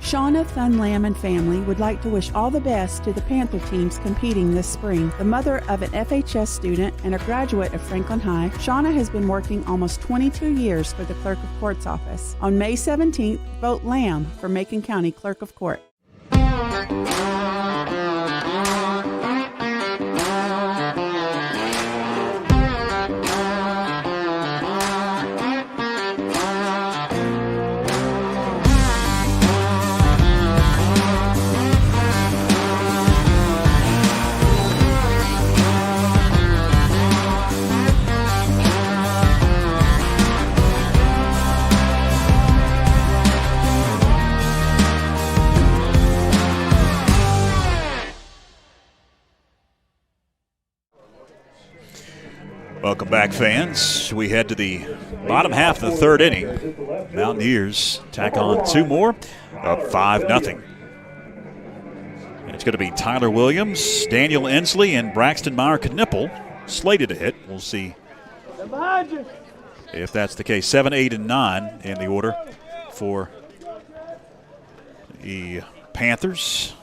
Shauna Thunlam and family would like to wish all the best to the Panther teams competing this spring. The mother of an FHS student and a graduate of Franklin High, Shauna has been working almost 22 years for the Clerk of Court's office. On May 17th, vote Lamb for Macon County Clerk of Court. Welcome back, fans. We head to the bottom half of the 3rd inning. Mountaineers tack on 2 more, up 5-0. It's going to be Tyler Williams, Daniel Inslee, and Braxton Meyer-Knipple slated to hit. We'll see if that's the case. 7, 8, and 9 in the order for the Panthers.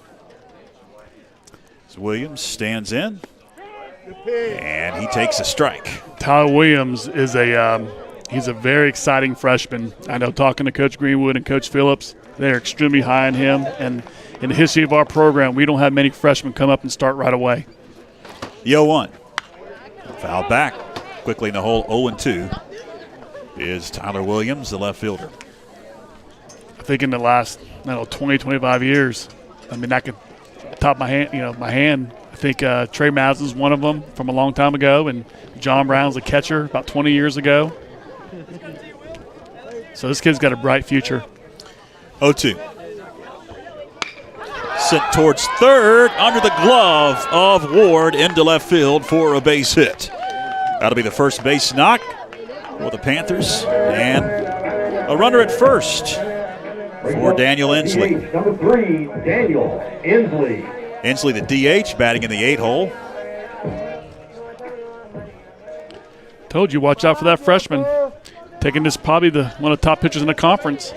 As Williams stands in. And he takes a strike. Tyler Williams is he's a very exciting freshman. I know, talking to Coach Greenwood and Coach Phillips, they're extremely high on him. And in the history of our program, we don't have many freshmen come up and start right away. The 0-1. Foul back quickly in the hole. 0-2 is Tyler Williams, the left fielder. I think in the last 20, 25 years, I mean, I could top my hand. I think Trey Madsen's one of them from a long time ago, and John Brown's a catcher about 20 years ago. So this kid's got a bright future. 0-2. Sent towards third under the glove of Ward into left field for a base hit. That'll be the first base knock for the Panthers. And a runner at first for Daniel Inslee. Number 3, Daniel Inslee. Inslee, the DH, batting in the 8 hole. Told you, watch out for that freshman. Taking this probably one of the top pitchers in the conference.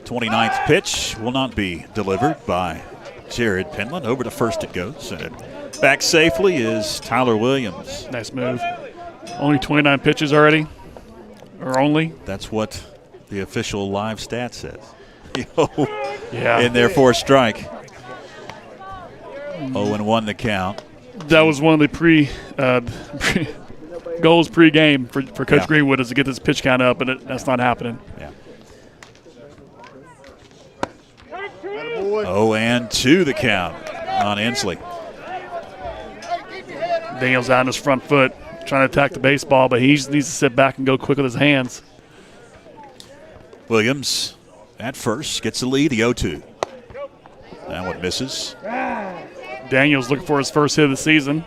29th pitch will not be delivered by Jared Penland. Over to first it goes. And back safely is Tyler Williams. Nice move. Only 29 pitches already? Or only? That's what the official live stat says. Yeah. In there for a strike. 0-1 the count. That was one of the goals pre-game for Coach Greenwood, is to get this pitch count up, and that's not happening. Yeah. 0-2 the count on Inslee. Daniel's out on his front foot trying to attack the baseball, but he needs to sit back and go quick with his hands. Williams at first gets the lead, the 0-2. That one misses. Daniel's looking for his first hit of the season.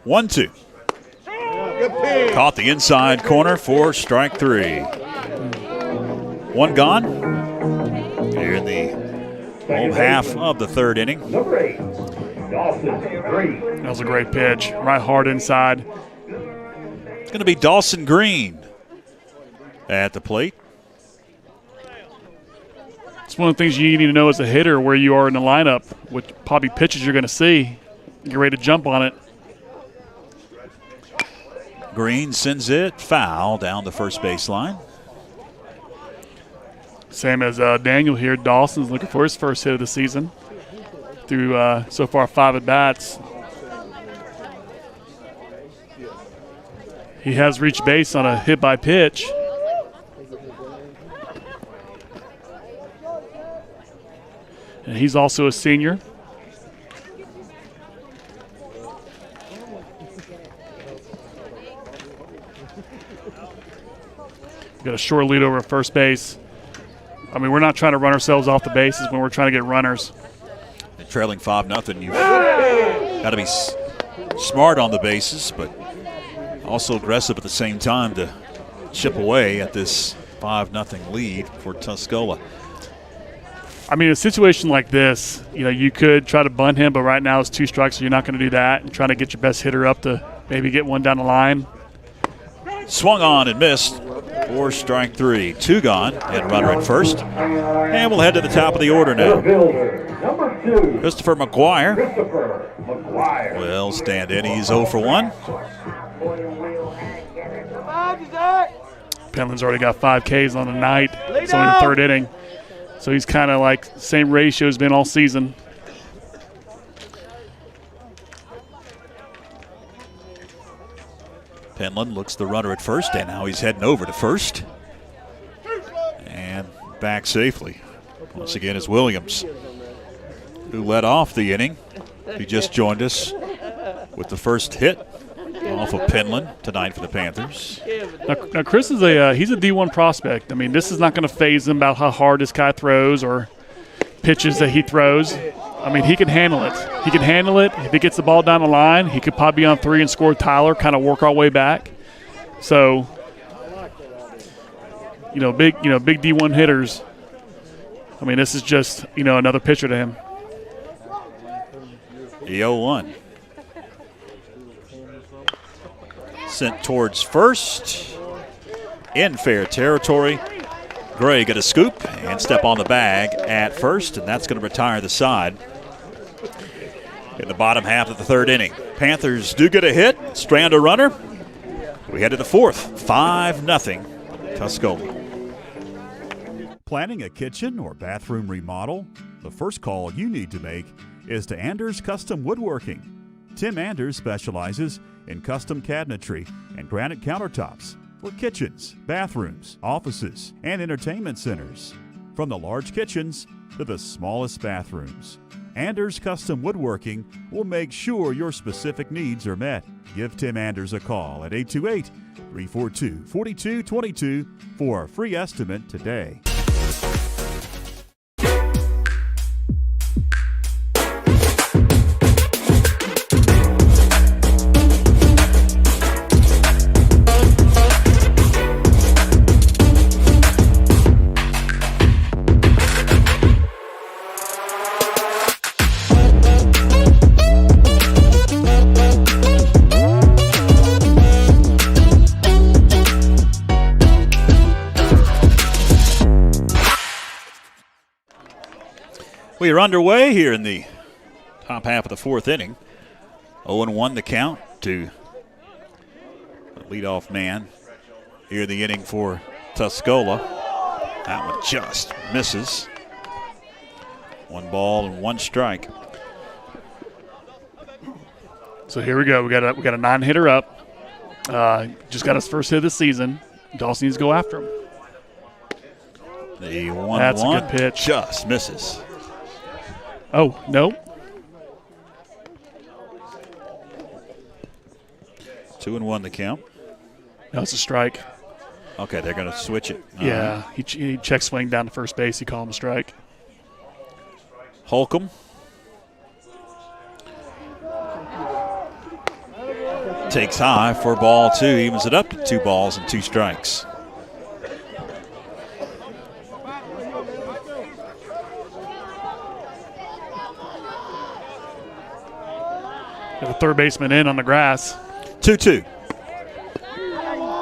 One, two. Caught the inside corner for strike 3. One gone here in the home half of the 3rd inning. Number 8, Dawson, 3. That was a great pitch. Right hard inside. going to be Dawson Green at the plate. It's one of the things you need to know as a hitter where you are in the lineup, what probably pitches you're going to see. Get ready to jump on it. Green sends it foul down the first baseline. Same as Daniel here. Dawson's looking for his first hit of the season through so far 5 at-bats. He has reached base on a hit by pitch. And he's also a senior. Got a short lead over at first base. I mean, we're not trying to run ourselves off the bases when we're trying to get runners. And trailing 5-0, you've got to be smart on the bases, but also aggressive at the same time to chip away at this 5-0 lead for Tuscola. I mean, a situation like this, you could try to bunt him, but right now it's 2 strikes, so you're not going to do that. And trying to get your best hitter up to maybe get one down the line. Swung on and missed for strike 3. 2 gone, and runner at first. And we'll head to the top of the order now. Christopher McGuire will stand in. He's 0 for 1. Penland's already got 5 Ks on the night. It's only the 3rd inning. So he's kind of like same ratio has been all season. Penland looks the runner at first, and now he's heading over to first. And back safely. Once again is Williams, who led off the inning. He just joined us with the first hit off of Penland tonight for the Panthers. Now Chris is he's a D1 prospect. I mean, this is not going to phase him about how hard this guy throws or pitches that he throws. I mean, he can handle it. He can handle it. If he gets the ball down the line, he could probably be on 3 and score Tyler, kind of work our way back. So, big D1 hitters. I mean, this is just, another pitcher to him. The 0-1. Sent towards first. In fair territory. Gray got a scoop and step on the bag at first, and that's going to retire the side. In the bottom half of the 3rd inning, Panthers do get a hit, strand a runner. We head to the 4th, 5-0 Tuscola. Planning a kitchen or bathroom remodel? The first call you need to make is to Anders Custom Woodworking. Tim Anders specializes in custom cabinetry and granite countertops for kitchens, bathrooms, offices, and entertainment centers. From the large kitchens to the smallest bathrooms, Anders Custom Woodworking will make sure your specific needs are met. Give Tim Anders a call at 828-342-4222 for a free estimate today. We are underway here in the top half of the 4th inning. 0-1 the count to the leadoff man here in the inning for Tuscola. That one just misses. 1 ball and 1 strike. So here we go. We got a 9-hitter up. Just got his first hit of the season. Dawson needs to go after him. The 1-1 That's a good pitch. Just misses. Oh, no. 2-1 the count. No, it's a strike. Okay, they're going to switch it. Yeah, he check swing down to first base. He called him a strike. Holcomb takes high for ball 2. Evens it up to 2 balls and 2 strikes. Got a third baseman in on the grass. 2-2.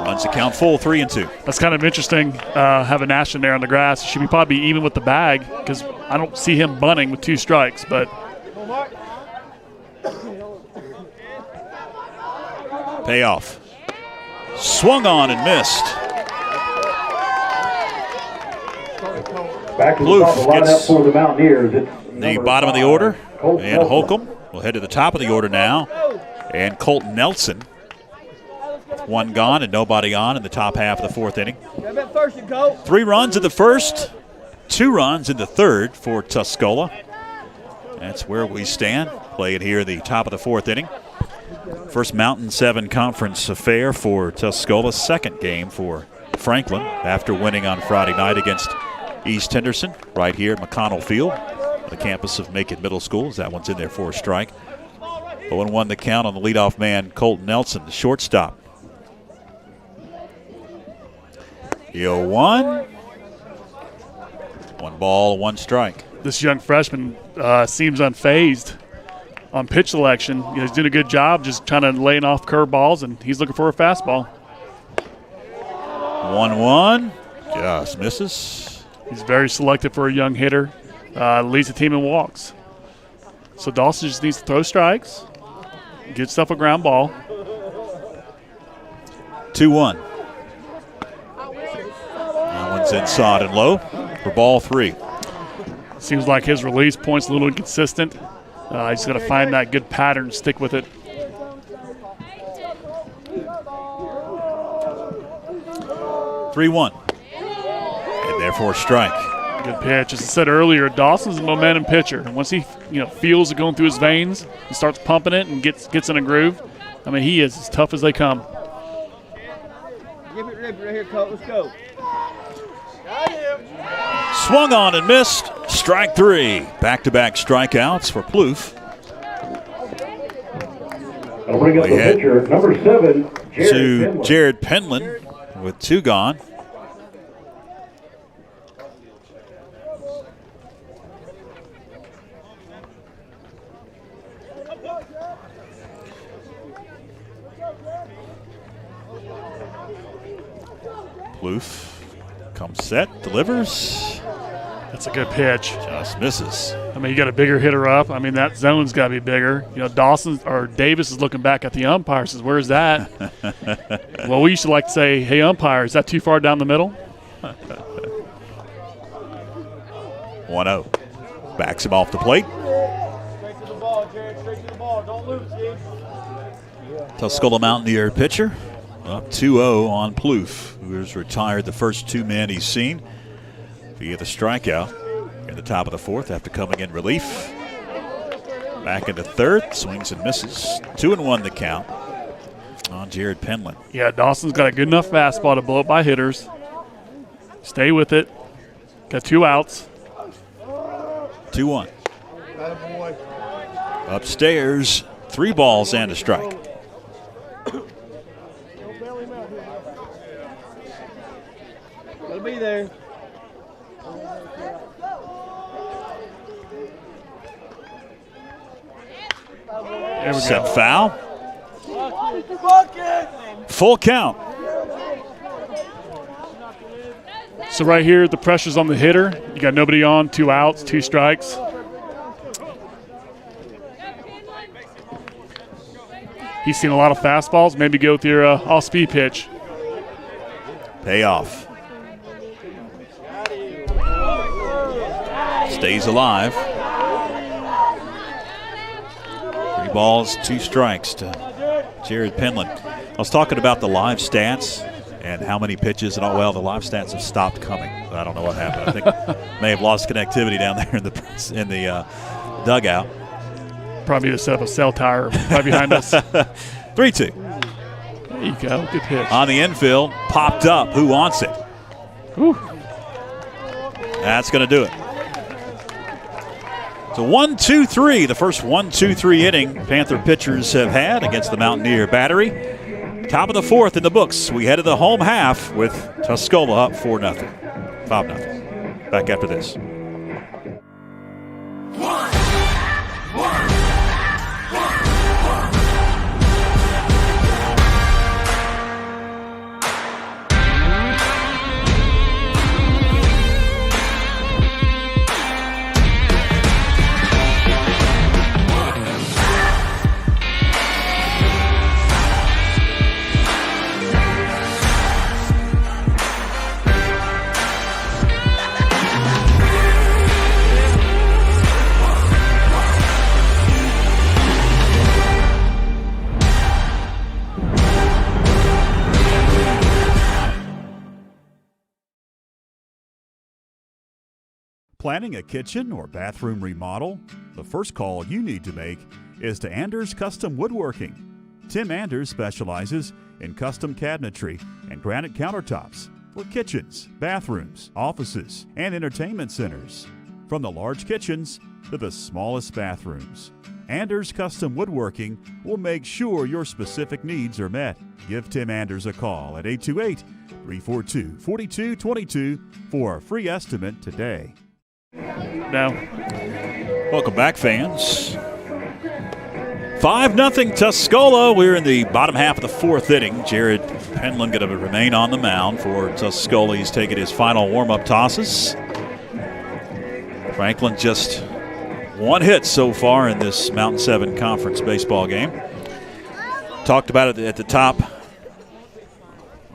Runs the count full, 3-2. That's kind of interesting, having Ashton there on the grass. He should probably be even with the bag because I don't see him bunting with 2 strikes, but payoff. Swung on and missed. Back to the Plouffe top of the lineup gets for the Mountaineers. It's the bottom of the order. Colton And Nelson. Holcomb will head to the top of the order now. And Colton Nelson, with 1 gone and nobody on in the top half of the 4th inning. 3 runs in the first, 2 runs in the third for Tuscola. That's where we stand. Play it here at the top of the 4th inning. First Mountain 7 conference affair for Tuscola. 2nd game for Franklin after winning on Friday night against East Henderson right here at McConnell Field, the campus of Macon Middle School. That one's in there for a strike. 0-1 the count on the leadoff man, Colton Nelson, the shortstop. 0-1. 1 ball, 1 strike. this young freshman seems unfazed on pitch selection. You know, he's doing a good job just trying to laying off curveballs, and he's looking for a fastball. 1-1, just misses. He's very selective for a young hitter. Leads the team in walks. So Dawson just needs to throw strikes, get himself a ground ball. 2-1. That one's inside and low for ball 3. Seems like his release point's a little inconsistent. He's got to find that good pattern, stick with it. 3-1. And therefore a strike. Good pitch. As I said earlier, Dawson's a momentum pitcher. And once he feels it going through his veins and starts pumping it and gets in a groove, I mean, he is as tough as they come. Give it rip right here, Colt. Let's go. Swung on and missed. Strike 3. Back-to-back strikeouts for Plouffe. I'll bring up the pitcher, number 7, Jared Penland with 2 gone. Plouffe comes set, delivers. That's a good pitch. Just misses. I mean, you got a bigger hitter up. I mean, that zone's got to be bigger. Dawson or Davis is looking back at the umpire, says, "Where's that?" Well, we used to like to say, "Hey, umpire, is that too far down the middle?" 1-0. Backs him off the plate. Straight to the ball, Jared. Straight to the ball. Don't lose, Steve. Tuscola Mountaineer pitcher up 2-0 on Plouffe, who has retired the first 2 men he's seen via the strikeout in the top of the 4th after coming in relief. Back into 3rd, swings and misses. 2-1 the count on Jared Penland. Yeah, Dawson's got a good enough fastball to blow up by hitters. Stay with it. Got 2 outs. 2-1. Upstairs, 3 balls and a strike. Gotta be there. There we Set go. foul. Full count. So right here, the pressure's on the hitter. You got nobody on, 2 outs, 2 strikes. He's seen a lot of fastballs. Maybe go with your off-speed pitch. Payoff. Stays alive. 3 balls, 2 strikes to Jared Penland. I was talking about the live stats and how many pitches and all. Well, the live stats have stopped coming. I don't know what happened. I think may have lost connectivity down there in the dugout. Probably need to set up a cell tower right behind us. 3-2. There you go. Good pitch. On the infield, popped up. Who wants it? Whew. That's going to do it. So 1-2-3, the first 1-2-3 inning Panther pitchers have had against the Mountaineer battery. Top of the 4th in the books. We head to the home half with Tuscola up 4-0, 5-0. Back after this. Planning a kitchen or bathroom remodel? The first call you need to make is to Anders Custom Woodworking. Tim Anders specializes in custom cabinetry and granite countertops for kitchens, bathrooms, offices, and entertainment centers. From the large kitchens to the smallest bathrooms, Anders Custom Woodworking will make sure your specific needs are met. Give Tim Anders a call at 828-342-4222 for a free estimate today. No. Welcome back, fans. 5-0 Tuscola. We're in the bottom half of the fourth inning. Jared Penland going to remain on the mound for Tuscola. He's taking his final warm-up tosses. Franklin just one hit so far in this Mountain 7 Conference baseball game. Talked about it at the top,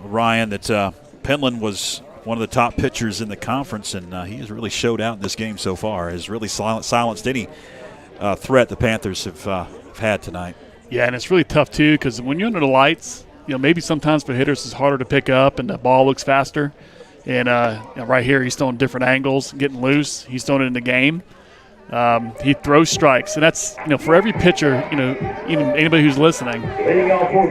Ryan, that Penland was one of the top pitchers in the conference, and he has really showed out in this game so far. Has really silenced any threat the Panthers have had tonight. Yeah, and it's really tough too, because when you're under the lights, maybe sometimes for hitters it's harder to pick up and the ball looks faster. And right here he's throwing different angles, getting loose. He's throwing it in the game. He throws strikes, and that's for every pitcher, even anybody who's listening,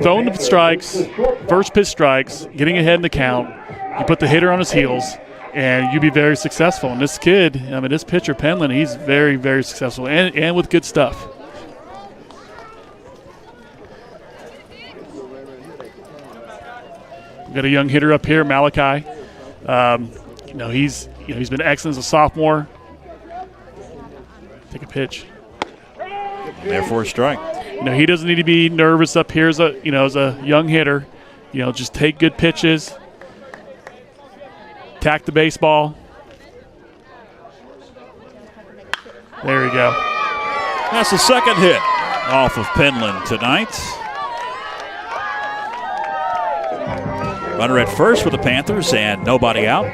throwing the strikes, first pitch strikes, getting ahead in the count. You put the hitter on his heels, and you be very successful. And this kid, this pitcher Penland, he's very, very successful, and with good stuff. We've got a young hitter up here, Malachi. He's been excellent as a sophomore. Take a pitch. There for a strike. He doesn't need to be nervous up here as a young hitter. Just take good pitches. Attack the baseball. There you go. That's the second hit off of Penland tonight. Runner at first for the Panthers and nobody out.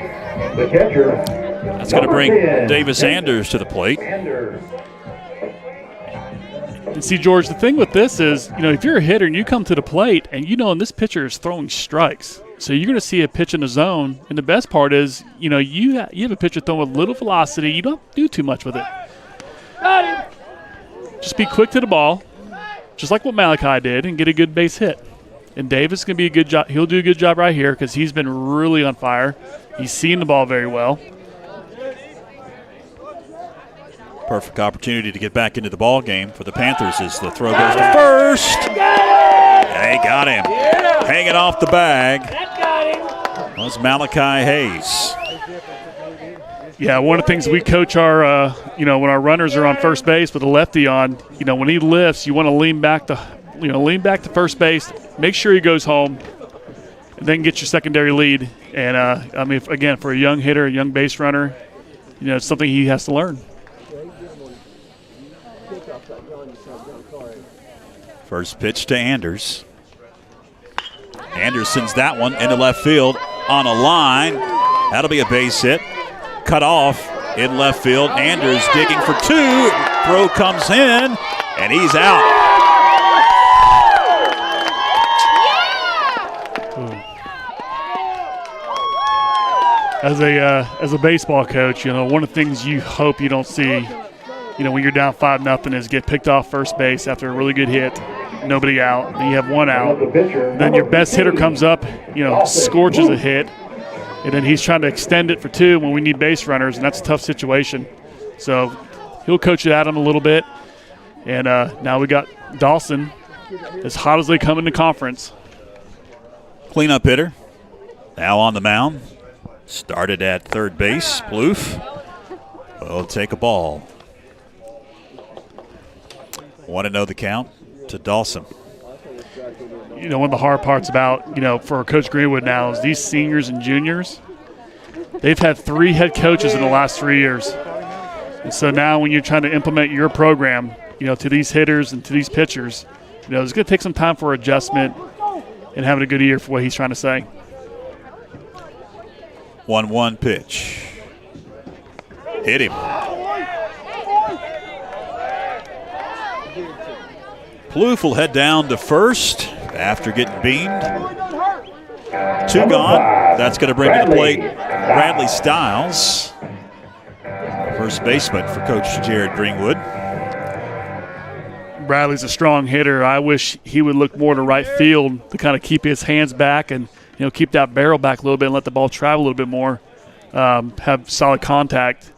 The catcher. That's going to bring Davis Anders to the plate. And see, George, the thing with this is, if you're a hitter and you come to the plate and and this pitcher is throwing strikes, so you're going to see a pitch in the zone. And the best part is, you have a pitcher throwing with little velocity. You don't do too much with it. Just be quick to the ball, just like what Malachi did, and get a good base hit. And Davis can be a good job. He'll do a good job right here because he's been really on fire. He's seen the ball very well. Perfect opportunity to get back into the ball game for the Panthers as the throw goes to first. They got him. Hanging off the bag was Malachi Hayes. Yeah, one of the things we coach our, when our runners are on first base with a lefty on, when he lifts, you want to lean back to first base, make sure he goes home, and then get your secondary lead. And, again, for a young hitter, a young base runner, it's something he has to learn. First pitch to Anders. Anders sends that one into left field on a line. That'll be a base hit. Cut off in left field. Anders digging for two. Throw comes in, and he's out. As a baseball coach, one of the things you hope you don't see, when you're down 5-0 is get picked off first base after a really good hit, nobody out, then you have one out. Then your best hitter comes up, scorches a hit, and then he's trying to extend it for two when we need base runners, and that's a tough situation. So he'll coach it at him a little bit. And now we got Dawson, as hot as they come in the conference. Cleanup hitter, now on the mound. Started at third base. Plouffe will take a ball. 1-0 the count to Dawson. One of the hard parts about, for Coach Greenwood now is these seniors and juniors, they've had 3 head coaches in the last 3 years. And so now when you're trying to implement your program, to these hitters and to these pitchers, it's going to take some time for adjustment and having a good year for what he's trying to say. 1-1 pitch. Hit him. Plouffe will head down to first after getting beamed. 2 gone. That's going to bring to the plate Bradley Stiles. first baseman for Coach Jared Greenwood. Bradley's a strong hitter. I wish he would look more to right field to kind of keep his hands back and keep that barrel back a little bit and let the ball travel a little bit more. Have solid contact.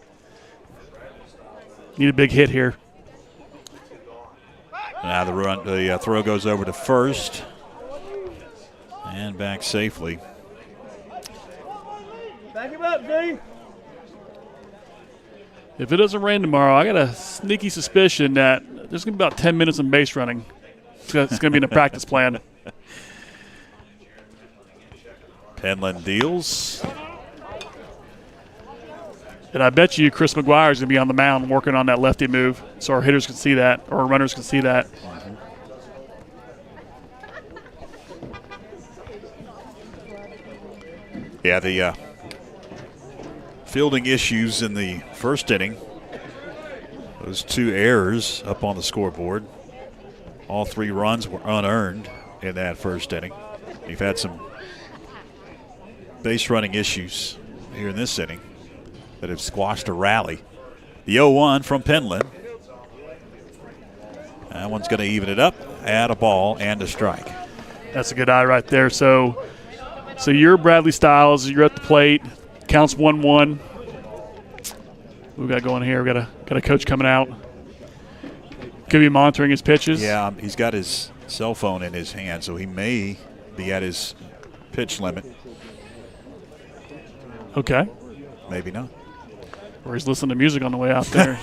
Need a big hit here. Now the throw goes over to first and back safely. Back him up, D. If it doesn't rain tomorrow, I got a sneaky suspicion that there's going to be about 10 minutes of base running. It's going to be in the practice plan. Penland deals. And I bet you Chris McGuire is going to be on the mound working on that lefty move, so our hitters can see that, or our runners can see that. Yeah, the fielding issues in the first inning. Those 2 errors up on the scoreboard. All 3 runs were unearned in that first inning. We've had some base running issues here in this inning that have squashed a rally. The 0-1 from Penland. That one's going to even it up, add a ball and a strike. That's a good eye right there. So you're Bradley Styles. You're at the plate. Counts 1-1. We got going here. We got a coach coming out. Could be monitoring his pitches. Yeah, he's got his cell phone in his hand, so he may be at his pitch limit. Okay. Maybe not. Or he's listening to music on the way out there.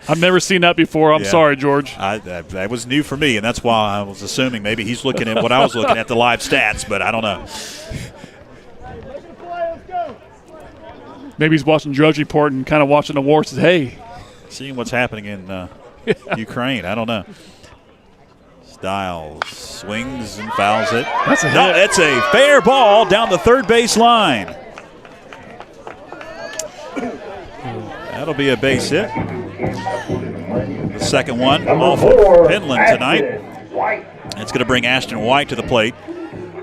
I've never seen that before. I'm sorry, George. That was new for me, and that's why I was assuming maybe he's looking at what I was looking at, the live stats, but I don't know. Maybe he's watching Drudge Report and kind of watching the war. Says, hey. Seeing what's happening in Ukraine. I don't know. Styles swings and fouls it. That's a hit. No, it's a fair ball down the third base line. That'll be a base hit. The second one off of Penland tonight. It's going to bring Ashton White to the plate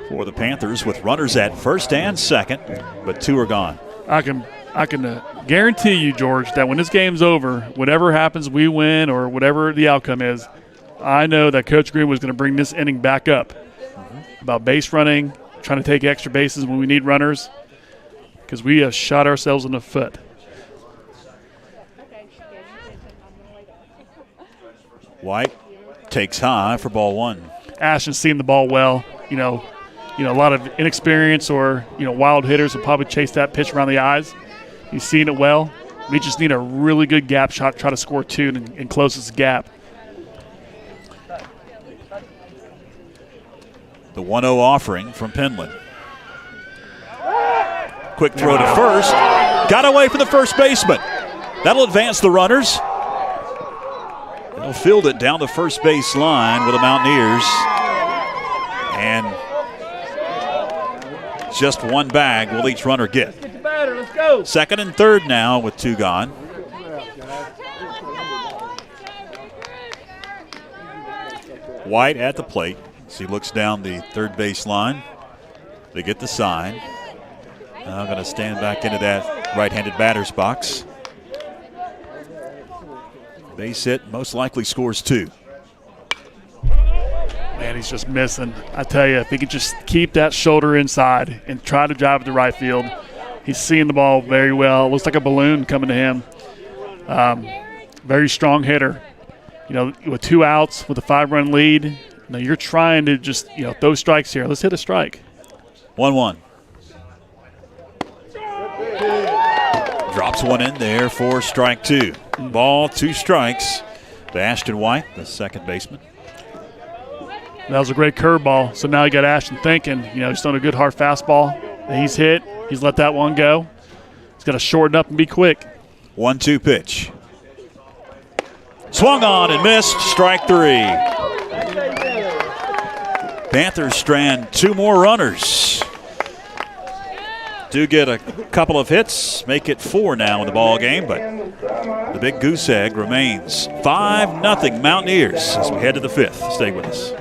for the Panthers with runners at first and second, but 2 are gone. I can guarantee you, George, that when this game's over, whatever happens, we win or whatever the outcome is, I know that Coach Green was going to bring this inning back up about base running, trying to take extra bases when we need runners, because we have shot ourselves in the foot. White takes high for ball 1. Ashton's seen the ball well. A lot of inexperience or wild hitters will probably chase that pitch around the eyes. He's seen it well. We just need a really good gap shot, try to score 2 and close this gap. The 1-0 offering from Penland. Quick throw to first. Got away from the first baseman. That'll advance the runners. They'll field it down the first base line with the Mountaineers. And just 1 bag will each runner get. Get the batter, let's go. Second and third now with 2 gone. White at the plate as he looks down the third base line. They get the sign. Now going to stand back into that right-handed batter's box. Base hit, most likely scores 2. Man, he's just missing. I tell you, if he could just keep that shoulder inside and try to drive it to right field, he's seeing the ball very well. It looks like a balloon coming to him. Very strong hitter. With 2 outs, with a 5-run lead, you're trying to just throw strikes here. Let's hit a strike. 1-1. Drops one in there for strike 2. Ball, 2 strikes to Ashton White, the second baseman. That was a great curveball. So now you got Ashton thinking, he's throwing a good hard fastball. He's hit. He's let that one go. He's got to shorten up and be quick. 1-2 pitch. Swung on and missed. Strike 3. Panthers strand 2 more runners. Do get a couple of hits, make it 4 now in the ball game, but the big goose egg remains 5-0 Mountaineers as we head to the 5th. Stay with us.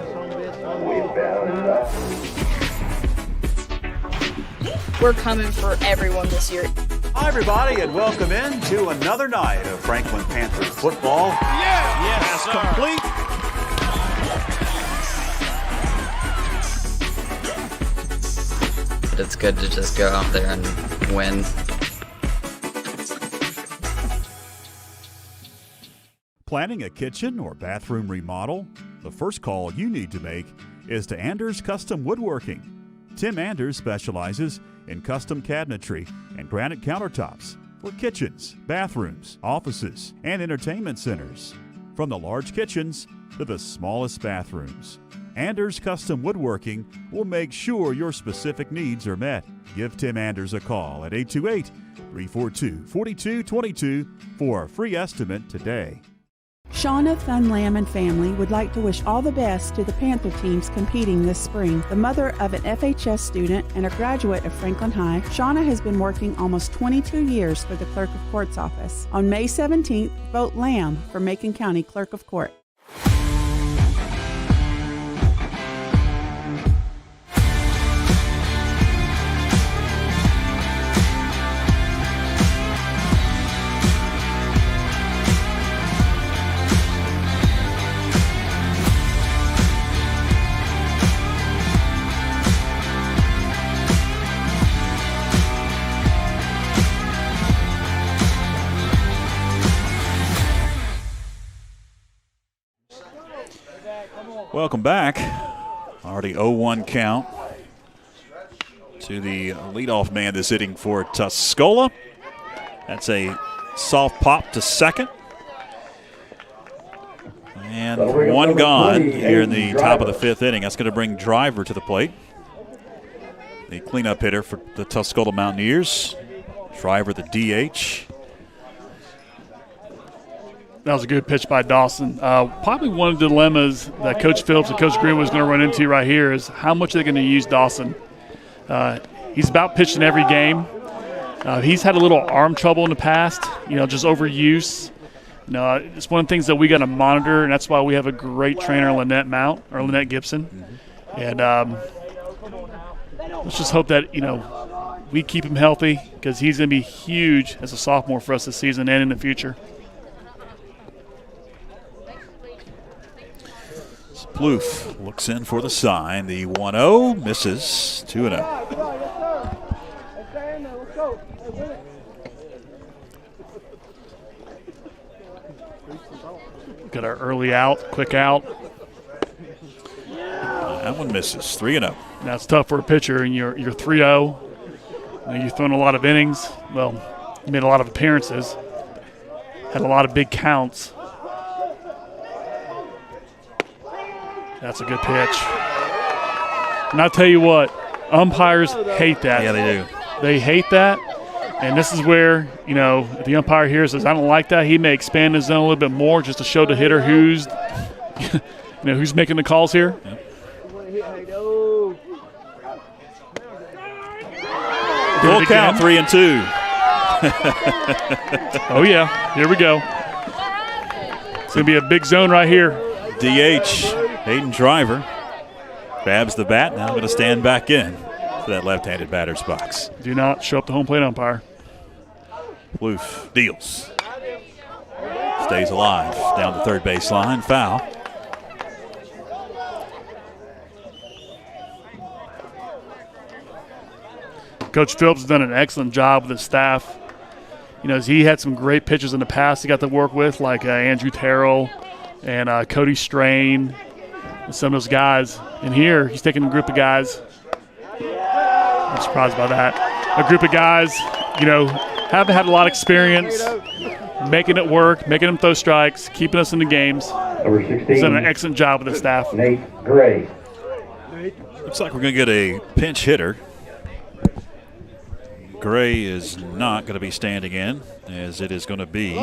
We're coming for everyone this year. Hi, everybody, and welcome in to another night of Franklin Panther football. Yes, complete. It's good to just go out there and win. Planning a kitchen or bathroom remodel? The first call you need to make is to Anders Custom Woodworking. Tim Anders specializes in custom cabinetry and granite countertops for kitchens, bathrooms, offices, and entertainment centers. From the large kitchens to the smallest bathrooms, Anders Custom Woodworking will make sure your specific needs are met. Give Tim Anders a call at 828-342-4222 for a free estimate today. Shauna Thunlam and family would like to wish all the best to the Panther teams competing this spring. The mother of an FHS student and a graduate of Franklin High, Shauna has been working almost 22 years for the Clerk of Court's office. On May 17th, vote Lamb for Macon County Clerk of Court. Welcome back. Already 0-1 count to the leadoff man that's hitting for Tuscola. That's a soft pop to second. And one gone here in the top of the fifth inning. That's going to bring Driver to the plate. The cleanup hitter for the Tuscola Mountaineers. Driver, the DH. That was a good pitch by Dawson. Probably one of the dilemmas that Coach Phillips and Coach Green was going to run into right here is how much are they going to use Dawson. He's about pitching every game. He's had a little arm trouble in the past, just overuse. It's one of the things that we got to monitor, and that's why we have a great trainer, Lynette Gibson. And let's just hope that, we keep him healthy because he's going to be huge as a sophomore for us this season and in the future. Plouffe looks in for the sign. The 1-0 misses. 2-0. Got our early out, quick out. That one misses. 3-0. That's tough for a pitcher, and you're 3-0. You've thrown a lot of innings. Well, you made a lot of appearances. Had a lot of big counts. That's a good pitch. And I'll tell you what, umpires hate that. Yeah, they do. They hate that. And this is where, if the umpire here says, I don't like that, he may expand his zone a little bit more just to show the hitter who's who's making the calls here. Yep. Full count, 3-2. Oh, yeah. Here we go. It's going to be a big zone right here. DH, Hayden Driver, grabs the bat. Now going to stand back in for that left-handed batter's box. Do not show up the home plate umpire. Plouffe deals. Stays alive down the third baseline. Foul. Coach Phillips has done an excellent job with his staff. He had some great pitchers in the past he got to work with, like Andrew Terrell and Cody Strain and some of those guys. And here, he's taking a group of guys. I'm surprised by that. A group of guys, haven't had a lot of experience, making it work, making them throw strikes, keeping us in the games. Number 16. He's done an excellent job with his staff. Nate Gray. Looks like we're going to get a pinch hitter. Gray is not going to be standing in, as it is going to be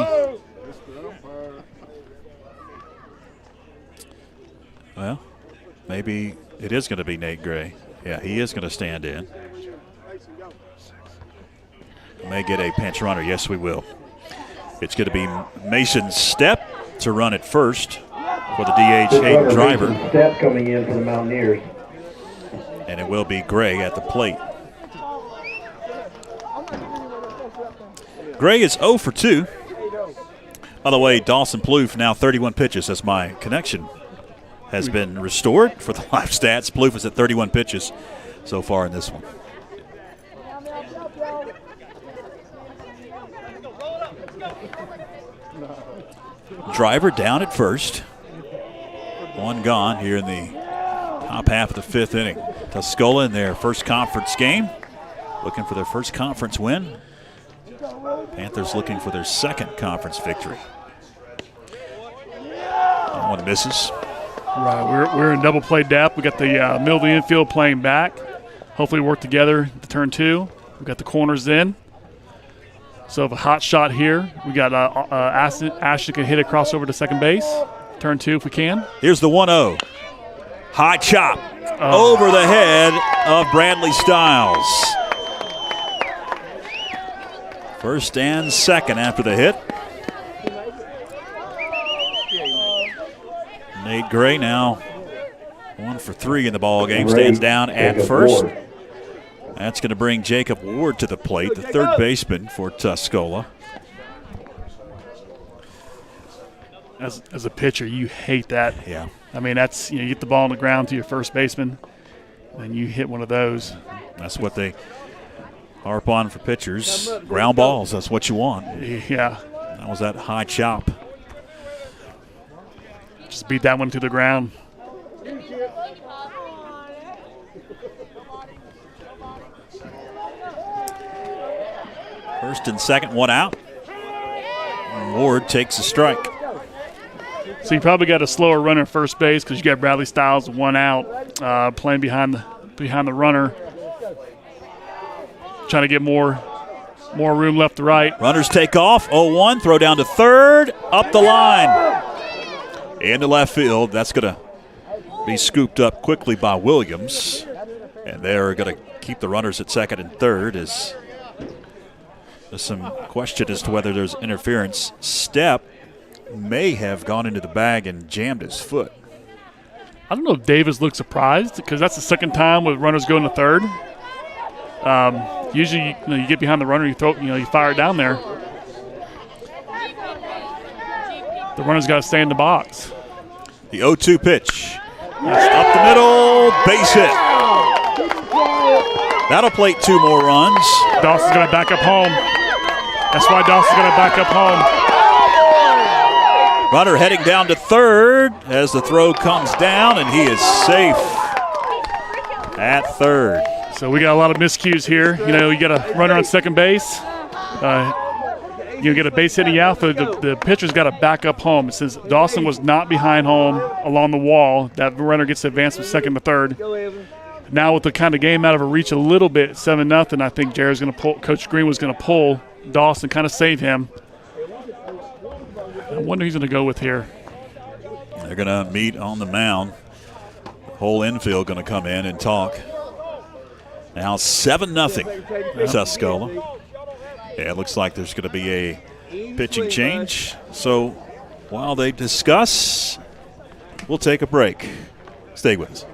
well, maybe it is going to be Nate Gray. Yeah, he is going to stand in. We may get a pinch runner. Yes, we will. It's going to be Mason's step to run it first for the DH Hayden Driver. Step coming in for the Mountaineers. And it will be Gray at the plate. Gray is 0 for 2. By the way, Dawson Plouffe now 31 pitches as my connection has been restored for the live stats. Plouffe is at 31 pitches so far in this one. Driver down at first. One gone here in the top half of the 5th inning. Tuscola in their first conference game, looking for their first conference win. Panthers looking for their second conference victory. That one misses. Right, we're in double play depth. We got the middle of the infield playing back. Hopefully work together to turn 2. We got the corners in. So if a hot shot here, we got Ashton can hit it across over to second base. Turn 2 if we can. Here's the 1-0. High chop over the head of Bradley Stiles. First and second after the hit. Nate Gray now 1 for 3 in the ball game. Stands down at first. That's going to bring Jacob Ward to the plate, the third baseman for Tuscola. As a pitcher, you hate that. Yeah. I mean, that's, you get the ball on the ground to your first baseman, and you hit one of those. That's what they harp on for pitchers. Ground balls, that's what you want. Yeah. That was that high chop. Just beat that one to the ground. First and second, one out. Ward takes a strike. So you probably got a slower runner at first base because you got Bradley Stiles, 1 out, playing behind the runner, trying to get more room left to right. Runners take off. 0-1, throw down to third, up the line. Into left field. That's going to be scooped up quickly by Williams. And they're going to keep the runners at second and third. As there's some question as to whether there's interference. Step may have gone into the bag and jammed his foot. I don't know if Davis looked surprised because that's the second time with runners going to third. Usually, you get behind the runner, you fire it down there. The runner's got to stay in the box. The 0-2 pitch. Up the middle, base hit. That'll plate 2 more runs. Dawson's going to back up home. That's why Dawson's going to back up home. Runner heading down to third as the throw comes down, and he is safe at third. So we got a lot of miscues here. You got a runner on second base. You get a base hitting outfield. The pitcher's got to back up home. Since Dawson was not behind home along the wall, that runner gets to advance from second to third. Now with the kind of game out of a reach a little bit, 7-0, I think Jared's going to pull. Coach Green was going to pull Dawson, kind of save him. I wonder who he's going to go with here. They're going to meet on the mound. The whole infield going to come in and talk. Now 7-0 Tuscola. Yeah, it looks like there's going to be a pitching change. So while they discuss, we'll take a break. Stay with us.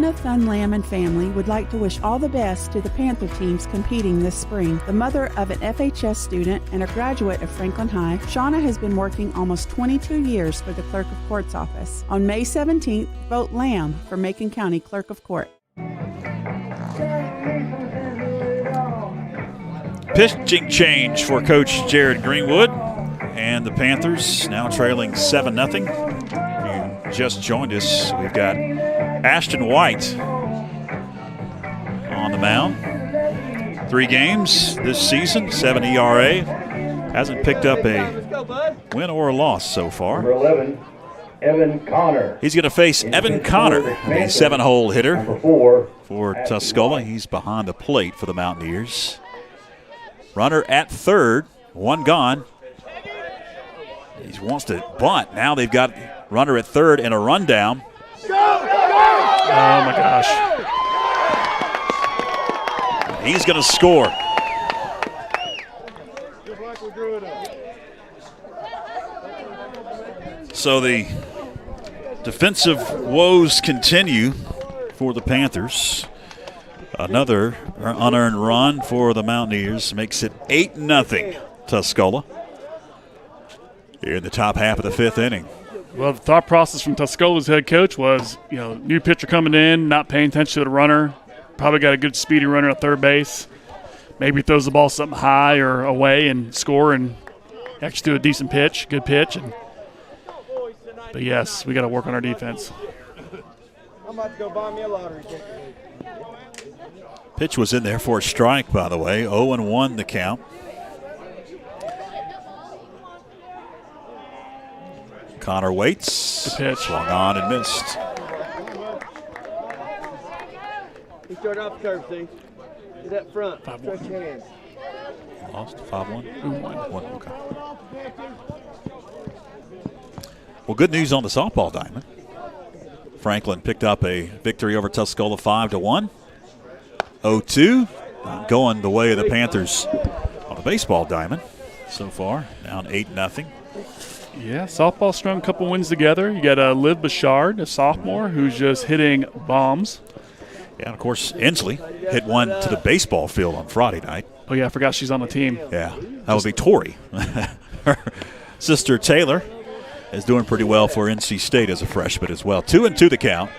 Shauna Thunlam and family would like to wish all the best to the Panther teams competing this spring. The mother of an FHS student and a graduate of Franklin High, Shauna has been working almost 22 years for the Clerk of Court's office. On May 17th, vote Lamb for Macon County Clerk of Court. Pitching change for Coach Jared Greenwood, and the Panthers now trailing 7-0. You just joined us. We've got Ashton White on the mound. 3 games this season, 7 ERA. Hasn't picked up a win or a loss so far. Number 11, Evan Connor. He's going to face Evan Connor, a 7-hole hitter Number 4 for Tuscola. He's behind the plate for the Mountaineers. Runner at third, 1 gone. He wants to bunt. Now they've got runner at third and a rundown. Oh, my gosh. He's going to score. So the defensive woes continue for the Panthers. Another unearned run for the Mountaineers makes it 8-0 Tuscola here in the top half of the 5th inning. Well, the thought process from Tuscola's head coach was, new pitcher coming in, not paying attention to the runner. Probably got a good speedy runner at third base. Maybe throws the ball something high or away and score and actually do a decent pitch, good pitch. But yes, we got to work on our defense. I'm about to go buy me a lottery ticket. Pitch was in there for a strike, by the way. 0-1 the count. Connor waits. The pitch. Swung on and missed. He started off the curve, see? He's up front. 5-1. Stretch your hands. Lost 5-1. 1. Okay. Well, good news on the softball diamond. Franklin picked up a victory over Tuscola 5-1. 0-2. Not going the way of the Panthers on the baseball diamond so far. Down 8-0. Yeah, softball strung a couple wins together. You got Liv Bouchard, a sophomore, who's just hitting bombs. Yeah, and of course, Inslee hit one to the baseball field on Friday night. Oh, yeah, I forgot she's on the team. Yeah, that would be Tori. Her sister Taylor is doing pretty well for NC State as a freshman as well. 2-2 the count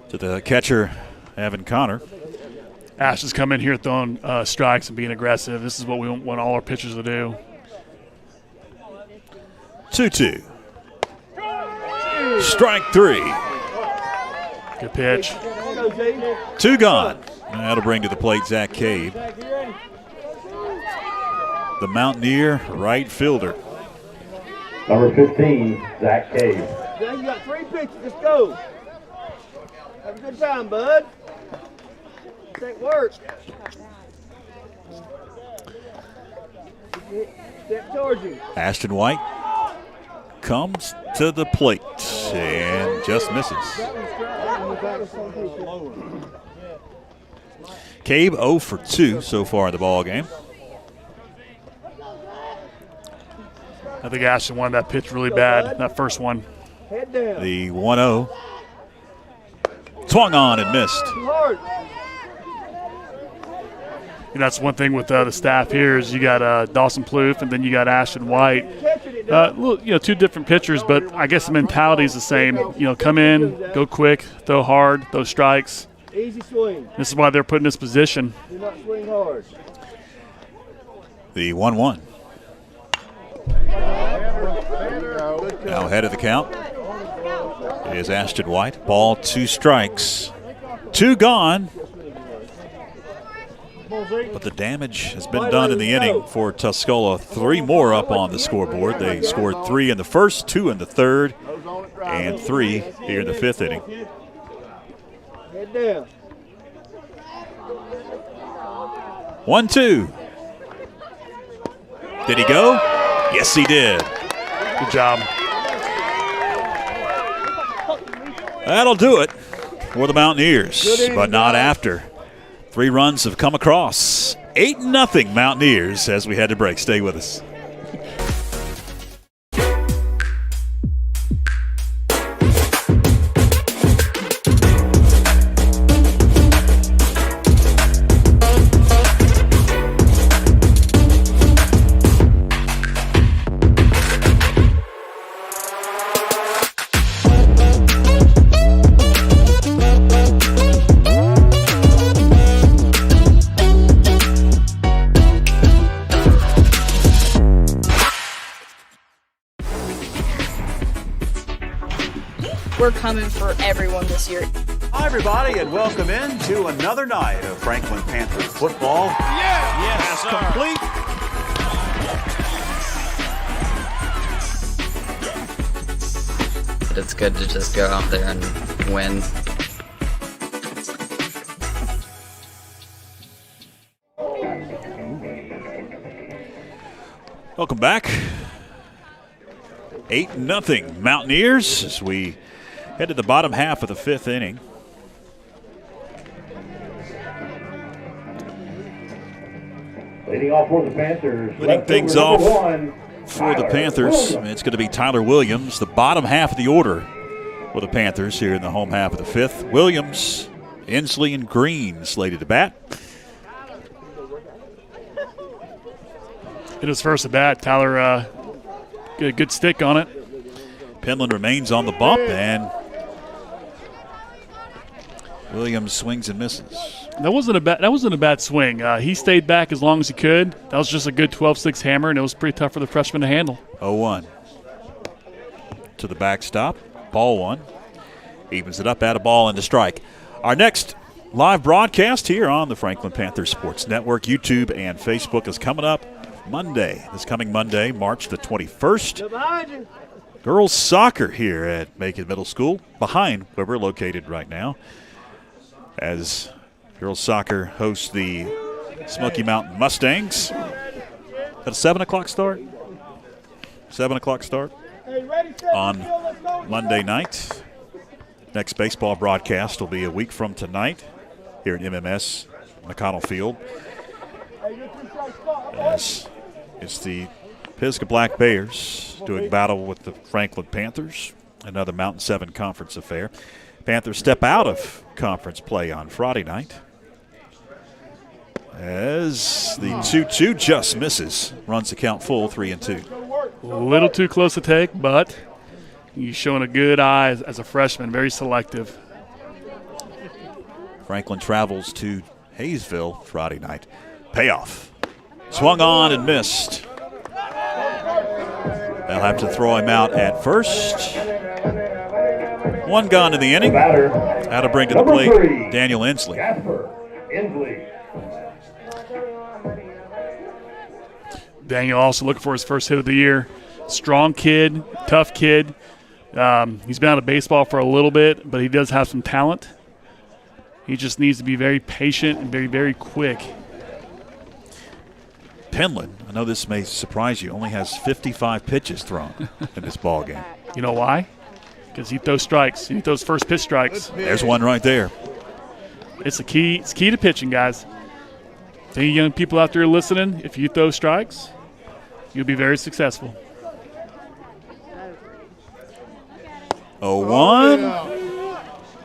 to the catcher, Evan Connor. Ash has come in here throwing strikes and being aggressive. This is what we want all our pitchers to do. 2-2. Strike 3. Good pitch. 2 gone. And that'll bring to the plate Zach Cave, the Mountaineer right fielder. Number 15, Zach Cave. Now you got 3 pitches. Let's go. Have a good time, bud. Take work. Step towards you. Ashton White comes to the plate and just misses. Cave 0 for 2 so far in the ball game. I think Ashton wanted that pitch really bad, that first one. Head down. The 1-0. Swung on and missed. Hard. And that's one thing with the staff here is you got Dawson Plouffe and then you got Ashton White. Two different pitchers, but I guess the mentality is the same. Come in, go quick, throw hard, throw strikes. Easy swing. This is why they're put in this position. Do not swing hard. The 1-1. Now ahead of the count is Ashton White. Ball, 2 strikes. 2 gone. But the damage has been done in the inning for Tuscola. 3 more up on the scoreboard. They scored 3 in the first, 2 in the third, and 3 here in the 5th inning. Head down. 1-2. Did he go? Yes, he did. Good job. That'll do it for the Mountaineers, but not after. 3 runs have come across. 8-0 Mountaineers as we head to break. Stay with us. We're coming for everyone this year. Hi, everybody, and welcome in to another night of Franklin Panther football. Yes, complete. But it's good to just go out there and win. Welcome back. 8-0 Mountaineers as we head to the bottom half of the fifth inning. Leading off for the Panthers. Leading things off for the Panthers, it's going to be Tyler Williams, the bottom half of the order for the Panthers here in the home half of the fifth. Williams, Inslee, and Green slated to bat. In his first at bat, Tyler get a good stick on it. Penland remains on the bump, and Williams swings and misses. That wasn't a bad swing. He stayed back as long as he could. That was just a good 12-6 hammer, and it was pretty tough for the freshman to handle. 0-1 to the backstop. Ball one. Evens it up, add a ball and a strike. Our next live broadcast here on the Franklin Panther Sports Network, YouTube and Facebook is coming up this coming Monday, March the 21st. Girls soccer here at Macon Middle School, behind where we're located right now, as girls soccer hosts the Smoky Mountain Mustangs. At a 7 o'clock start? 7 o'clock start on Monday night. Next baseball broadcast will be a week from tonight here at MMS McConnell Field. As it's the Pisgah Black Bears doing battle with the Franklin Panthers, another Mountain 7 conference affair. Panthers step out of conference play on Friday night as the 2-2 just misses. Runs the count full, 3-2. A little too close to take, but he's showing a good eye as a freshman, very selective. Franklin travels to Hayesville Friday night. Payoff. Swung on and missed. They'll have to throw him out at first. One gone in the inning. How to bring to the plate Daniel Inslee. Daniel also looking for his first hit of the year. Strong kid, tough kid. He's been out of baseball for a little bit, but he does have some talent. He just needs to be very patient and very, very quick. Penland, I know this may surprise you, only has 55 pitches thrown in this ball game. You know why? Because he throws strikes. He throws first pitch strikes. There's one right there. It's key to pitching, guys. Any young people out there listening, if you throw strikes, you'll be very successful. 0-1.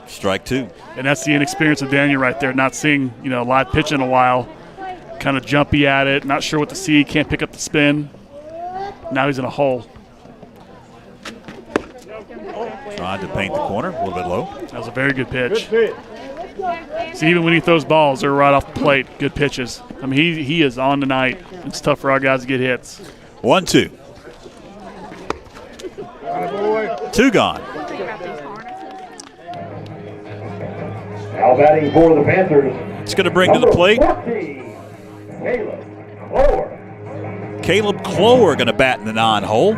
Strike two. And that's the inexperience of Daniel right there, not seeing live pitch in a while. Kind of jumpy at it, not sure what to see, can't pick up the spin. Now he's in a hole. Trying to paint the corner, a little bit low. That was a very good pitch. See, even when he throws balls, they're right off the plate. Good pitches. I mean, he is on tonight. It's tough for our guys to get hits. 1-2. Two gone. Now batting for the Panthers. It's going to bring to the plate. 14, Caleb Clower going to bat in the non-hole.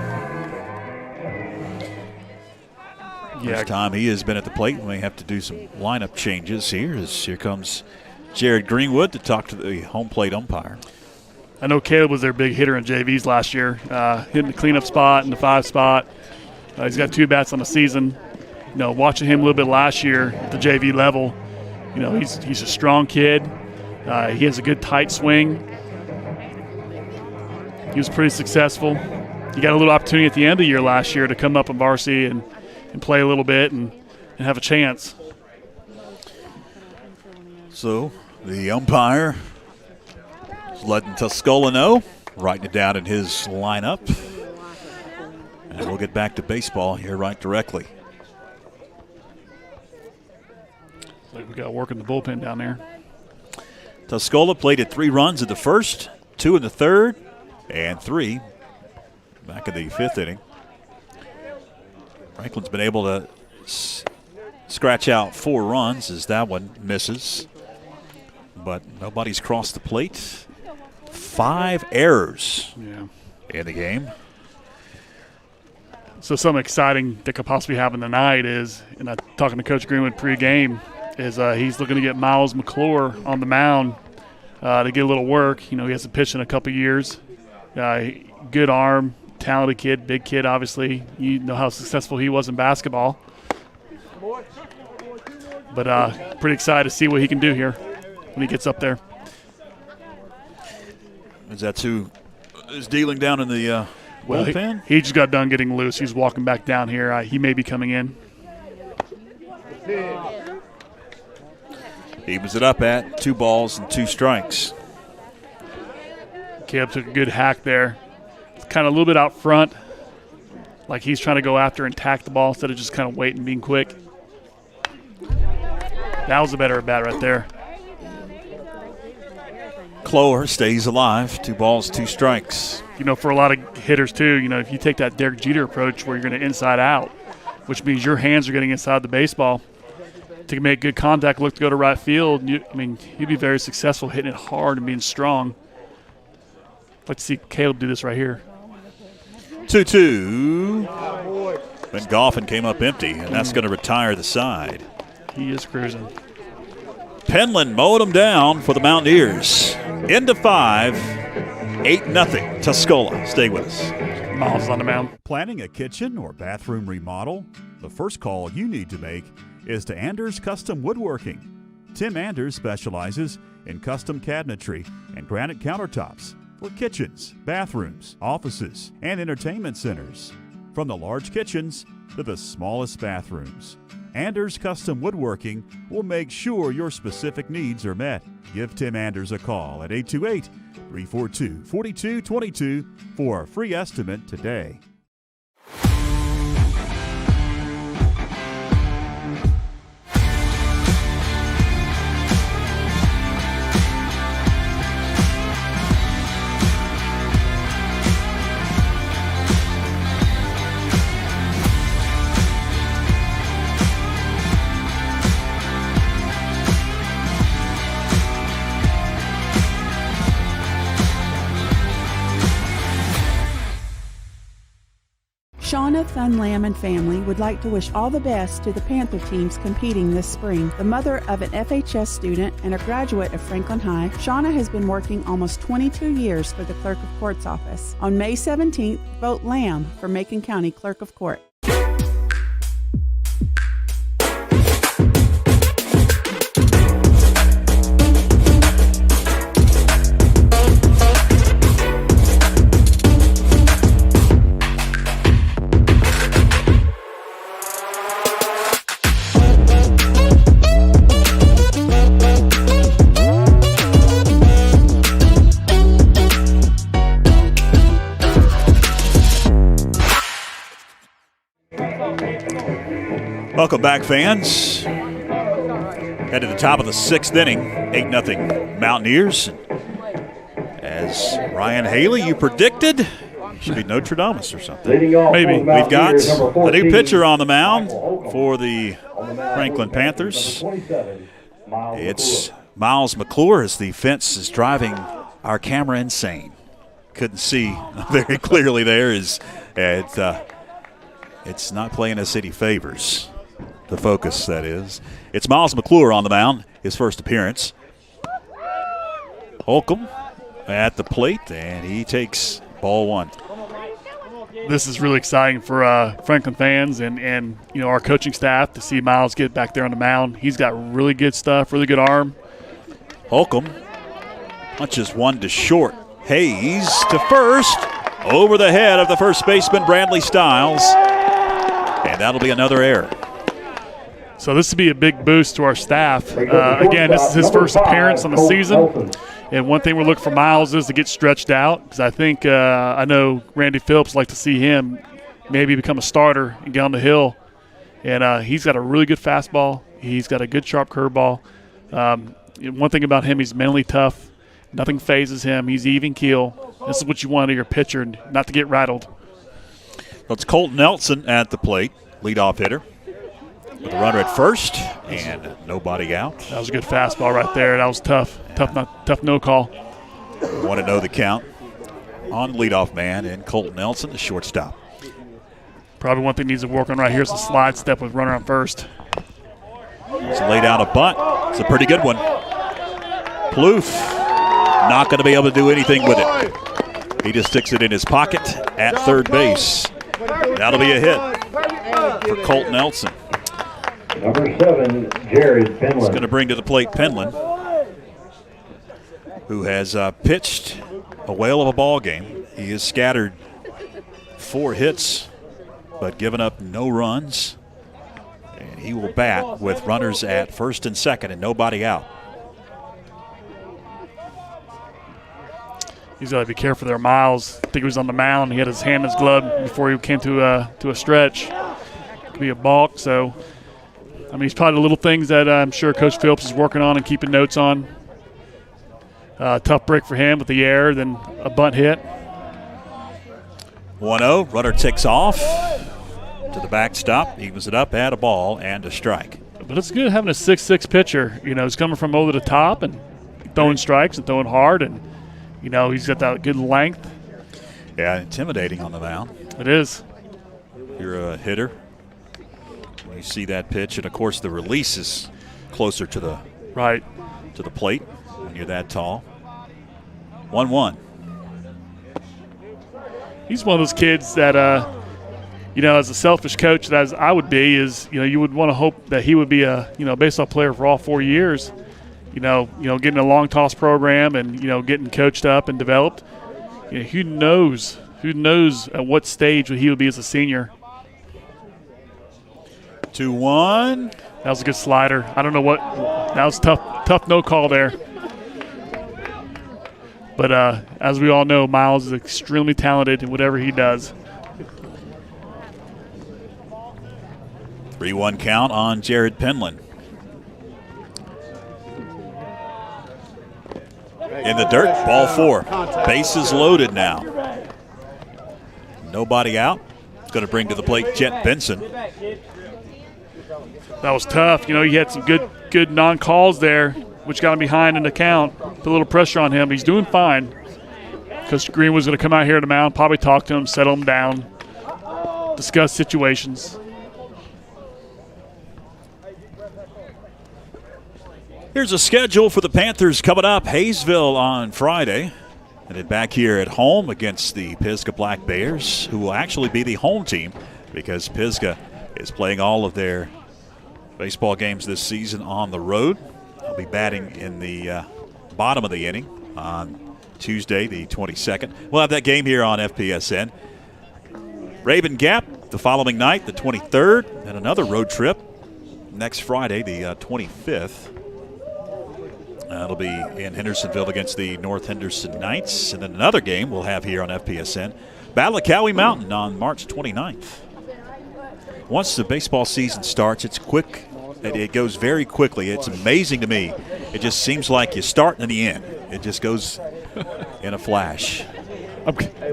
First time he has been at the plate. We may have to do some lineup changes here. Here comes Jared Greenwood to talk to the home plate umpire. I know Caleb was their big hitter in JVs last year, hitting the cleanup spot and the 5 spot. He's got 2 bats on the season. Watching him a little bit last year at the JV level, he's a strong kid. He has a good tight swing. He was pretty successful. He got a little opportunity at the end of the year last year to come up in varsity and play a little bit and have a chance. So the umpire is letting Tuscola know, writing it down in his lineup. And we'll get back to baseball here right directly. Like we got work in the bullpen down there. Tuscola played at 3 runs in the first, 2 in the third, and 3 back in the 5th inning. Franklin's been able to scratch out 4 runs as that one misses. But nobody's crossed the plate. 5 errors in the game. So something exciting that could possibly happen tonight is, and I'm talking to Coach Greenwood pregame, is he's looking to get Miles McClure on the mound to get a little work. You know, he hasn't pitched in a couple years. Good arm, talented kid, big kid, obviously. You know how successful he was in basketball. But pretty excited to see what he can do here when he gets up there. Is that who is dealing down in the bullpen? He just got done getting loose. He's walking back down here. He may be coming in. Evens it up at 2 balls and 2 strikes. Caleb took a good hack there. It's kind of a little bit out front, like he's trying to go after and tack the ball instead of just kind of waiting and being quick. That was a better at bat right there. Clower stays alive. 2 balls, 2 strikes. You know, for a lot of hitters too, you know, if you take that Derek Jeter approach where you're going to inside out, which means your hands are getting inside the baseball to make good contact, look to go to right field, you'd be very successful hitting it hard and being strong. I'd like to see Caleb do this right here. 2-2. But Goffin came up empty, and that's going to retire the side. He is cruising. Penland mowed him down for the Mountaineers. Into 5, 8-0. Tuscola. Stay with us. Miles on the mound. Planning a kitchen or bathroom remodel? The first call you need to make is to Anders Custom Woodworking. Tim Anders specializes in custom cabinetry and granite countertops for kitchens, bathrooms, offices, and entertainment centers. From the large kitchens to the smallest bathrooms, Anders Custom Woodworking will make sure your specific needs are met. Give Tim Anders a call at 828-342-4222 for a free estimate today. Shauna Thun Lamb and family would like to wish all the best to the Panther teams competing this spring. The mother of an FHS student and a graduate of Franklin High, Shauna has been working almost 22 years for the Clerk of Court's office. On May 17th, vote Lamb for Macon County Clerk of Court. Welcome back, fans. Head to the top of the 6th inning, 8-0 Mountaineers. As Ryan Haley, you predicted, should be Notre Dame or something. Maybe. We've got a new pitcher on the mound for the Franklin Panthers. It's Miles McClure as the fence is driving our camera insane. Couldn't see very clearly there. It's not playing us any favors. The focus, that is. It's Miles McClure on the mound, his first appearance. Holcomb at the plate, and he takes ball 1. This is really exciting for Franklin fans and you know our coaching staff to see Miles get back there on the mound. He's got really good stuff, really good arm. Holcomb punches 1 to short. Hayes to first, over the head of the first baseman, Bradley Stiles, and that'll be another error. So this would be a big boost to our staff. Again, this is his first appearance on the season. And one thing we're looking for Miles is to get stretched out, because I think I know Randy Phillips would like to see him maybe become a starter and get on the hill. And he's got a really good fastball. He's got a good sharp curveball. One thing about him, he's mentally tough. Nothing phases him. He's even keel. This is what you want of your pitcher, not to get rattled. Well, it's Colton Nelson at the plate, leadoff hitter. with a runner at first and nobody out. That was a good fastball right there. That was tough. Tough no call. Want to know the count on leadoff man and Colton Nelson, the shortstop. Probably one thing needs to work on right here is the slide step with runner on first. He's laid out a bunt. It's a pretty good one. Plouffe not going to be able to do anything with it. He just sticks it in his pocket at third base. That'll be a hit for Colton Nelson. Number 7, Jared Penland. He's going to bring to the plate Penland, who has pitched a whale of a ball game. He has scattered 4 hits, but given up no runs. And he will bat with runners at first and second and nobody out. He's got to be careful there. Miles, I think he was on the mound. He had his hand in his glove before he came to a stretch. Could be a balk. So, I mean, he's probably the little things that I'm sure Coach Phillips is working on and keeping notes on. Tough break for him with the error, then a bunt hit. 1-0, runner takes off to the backstop, evens it up, add a ball and a strike. But it's good having a 6'6" pitcher. You know, he's coming from over the top and throwing strikes and throwing hard, and you know, he's got that good length. Yeah, intimidating on the mound. It is. You're a hitter. When you see that pitch, and of course the release is closer to the plate when you're that tall. 1-1. He's one of those kids that, you know, as a selfish coach as I would be, is, you know, you would want to hope that he would be a, you know, baseball player for all 4 years. You know, getting a long toss program and, you know, getting coached up and developed. You know, who knows at what stage he would be as a senior. 2-1. That was a good slider. I don't know what. That was tough no call there. But as we all know, Miles is extremely talented in whatever he does. 3-1 count on Jared Penland. In the dirt, ball 4. Bases loaded now. Nobody out. Going to bring to the plate Jet Benson. That was tough. You know, he had some good non-calls there, which got him behind in the count. Put a little pressure on him. He's doing fine. Coach Green was going to come out here to the mound, probably talk to him, settle him down, discuss situations. Here's a schedule for the Panthers coming up. Hayesville on Friday. And then back here at home against the Pisgah Black Bears, who will actually be the home team because Pisgah is playing all of their baseball games this season on the road. They'll be batting in the bottom of the inning on Tuesday, the 22nd. We'll have that game here on FPSN. Raven Gap the following night, the 23rd, and another road trip next Friday, the 25th. That'll be in Hendersonville against the North Henderson Knights. And then another game we'll have here on FPSN. Battle of Cowie Mountain on March 29th. Once the baseball season starts, it's quick. It goes very quickly. It's amazing to me. It just seems like you start and the end. It just goes in a flash.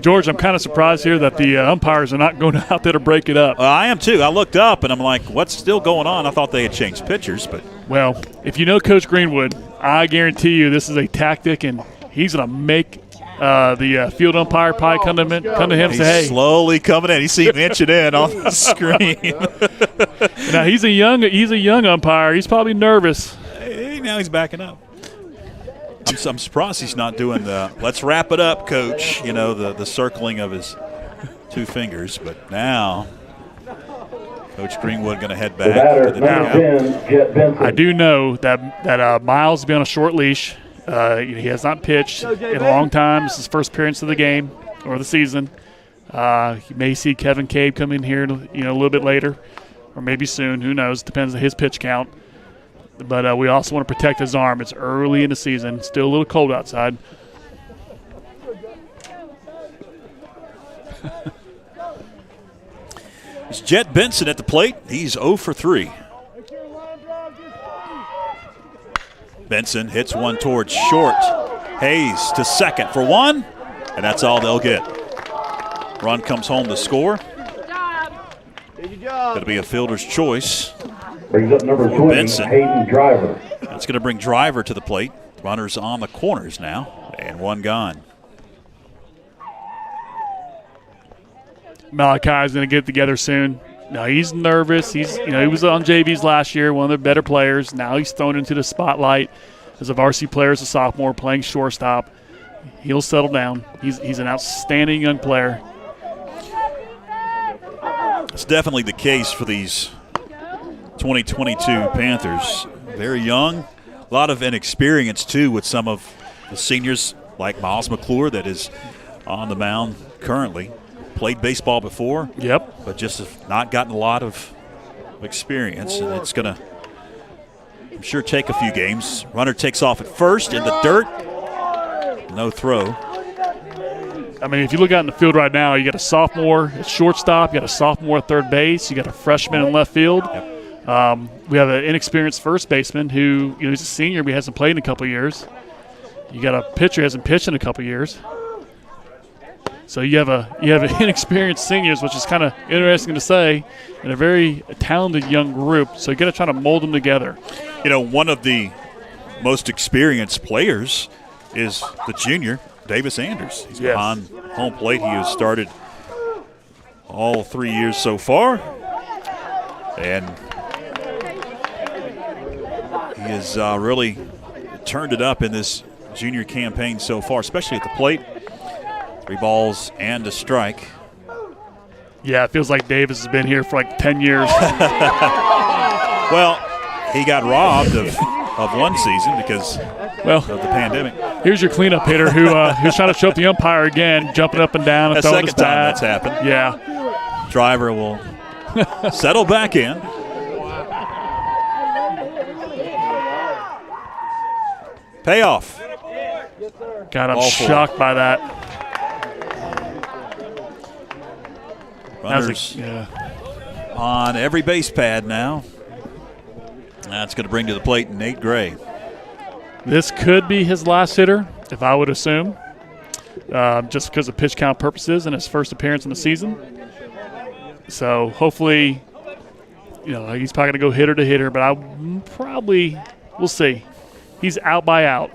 George, I'm kind of surprised here that the umpires are not going out there to break it up. I am too. I looked up and I'm like, what's still going on? I thought they had changed pitchers, but. Well, if you know Coach Greenwood, I guarantee you this is a tactic, and he's going to make the field umpire probably come to him and say, hey. He's slowly coming in. You see him inching in on the screen. Now, he's a young umpire. He's probably nervous. Hey, now he's backing up. I'm surprised he's not doing the let's wrap it up, coach, you know, the circling of his 2 fingers. But now Coach Greenwood going to head back to the dugout. I do know that Miles will be on a short leash. He has not pitched in a long time. This is his first appearance of the game or the season. You may see Kevin Cade come in here, you know, a little bit later, or maybe soon. Who knows? Depends on his pitch count. But we also want to protect his arm. It's early in the season. Still a little cold outside. It's Jet Benson at the plate. He's 0 for 3. Benson hits one towards short. Hayes to second for 1, and that's all they'll get. Run comes home to score. It'll be a fielder's choice. Brings up number 20, Benson. Hayden Driver. That's going to bring Driver to the plate. Runners on the corners now, and one gone. Malachi's going to get together soon. Now he's nervous. He was on JVs last year, one of the better players. Now he's thrown into the spotlight as a varsity player, as a sophomore, playing shortstop. He'll settle down. He's an outstanding young player. It's definitely the case for these 2022 Panthers. Very young, a lot of inexperience too with some of the seniors like Miles McClure that is on the mound currently. Played baseball before, but just have not gotten a lot of experience, and it's going to, I'm sure, take a few games. Runner takes off at first in the dirt. No throw. I mean, if you look out in the field right now, you got a sophomore at shortstop, you got a sophomore at third base, you got a freshman in left field. We have an inexperienced first baseman who, he's a senior, but he hasn't played in a couple of years. You got a pitcher who hasn't pitched in a couple of years. So you have inexperienced seniors, which is kind of interesting to say, and a very talented young group. So you got to try to mold them together. One of the most experienced players is the junior, Davis Anders. He's behind home plate. He has started all 3 years so far. And he has really turned it up in this junior campaign so far, especially at the plate. 3 balls and a strike. Yeah, it feels like Davis has been here for like 10 years. Well, he got robbed of one season because of the pandemic. Here's your cleanup hitter who's trying to show up the umpire again, jumping up and down and A throwing his second time bat. that's happened. Yeah. Driver will settle back in. Payoff. God, I'm shocked by that. Runners on every base pad now. That's going to bring to the plate Nate Gray. This could be his last hitter, if I would assume, just because of pitch count purposes and his first appearance in the season. So hopefully, he's probably going to go hitter to hitter, but we'll see. He's out by out.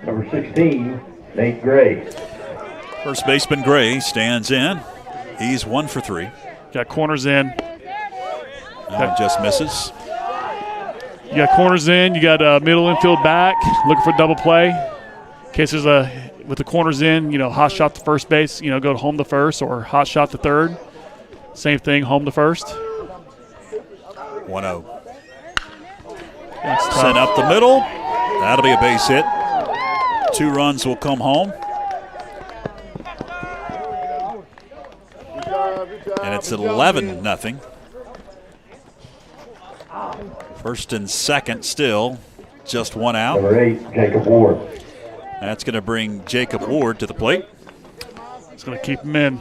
Number 16, Nate Gray. First baseman Gray stands in. He's 1 for 3. Got corners in. Just misses. You got corners in. You got middle infield back looking for double play. In case there's with the corners in, hot shot to first base, go to home to first, or hot shot to third. Same thing, home to first. 1-0. Sent up the middle. That'll be a base hit. 2 runs will come home. And it's 11-0. First and second still, just 1 out. Number 8, Jacob Ward. That's going to bring Jacob Ward to the plate. It's going to keep him in.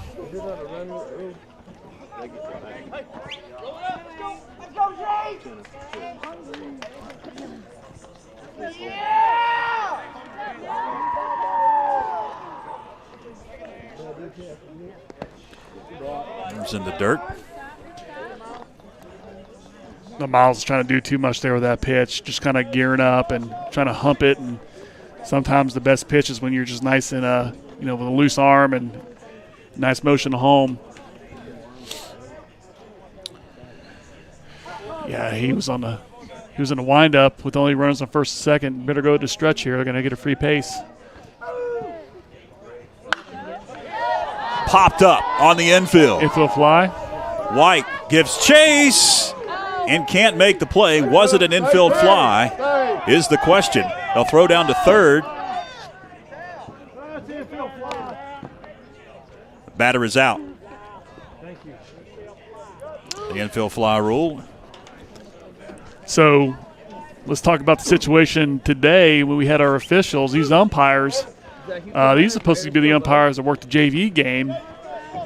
He's in the dirt. Miles is trying to do too much there with that pitch, just kind of gearing up and trying to hump it. And sometimes the best pitch is when you're just nice and with a loose arm and nice motion to home. Yeah, he was in the windup with only runners on first and second. Better go to stretch here. They're going to get a free pace. Popped up on the infield. Infield fly. White gives chase and can't make the play. Was it an infield fly is the question. They'll throw down to third. The batter is out. The infield fly rule. So let's talk about the situation today when we had our officials. These umpires, these are supposed to be the umpires that worked the JV game,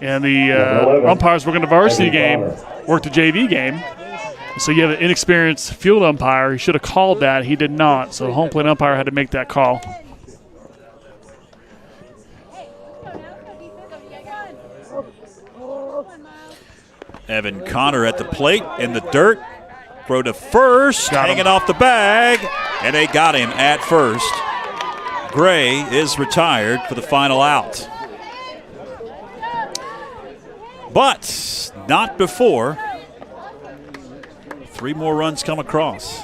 and the umpires working the varsity game worked the JV game. So you have an inexperienced field umpire. He should have called that. He did not. So the home plate umpire had to make that call. Evan Connor at the plate in the dirt. Throw to first, hanging off the bag, and they got him at first. Gray is retired for the final out. But not before 3 more runs come across.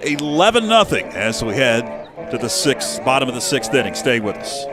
11-0 as we head to the bottom of the 6th inning. Stay with us.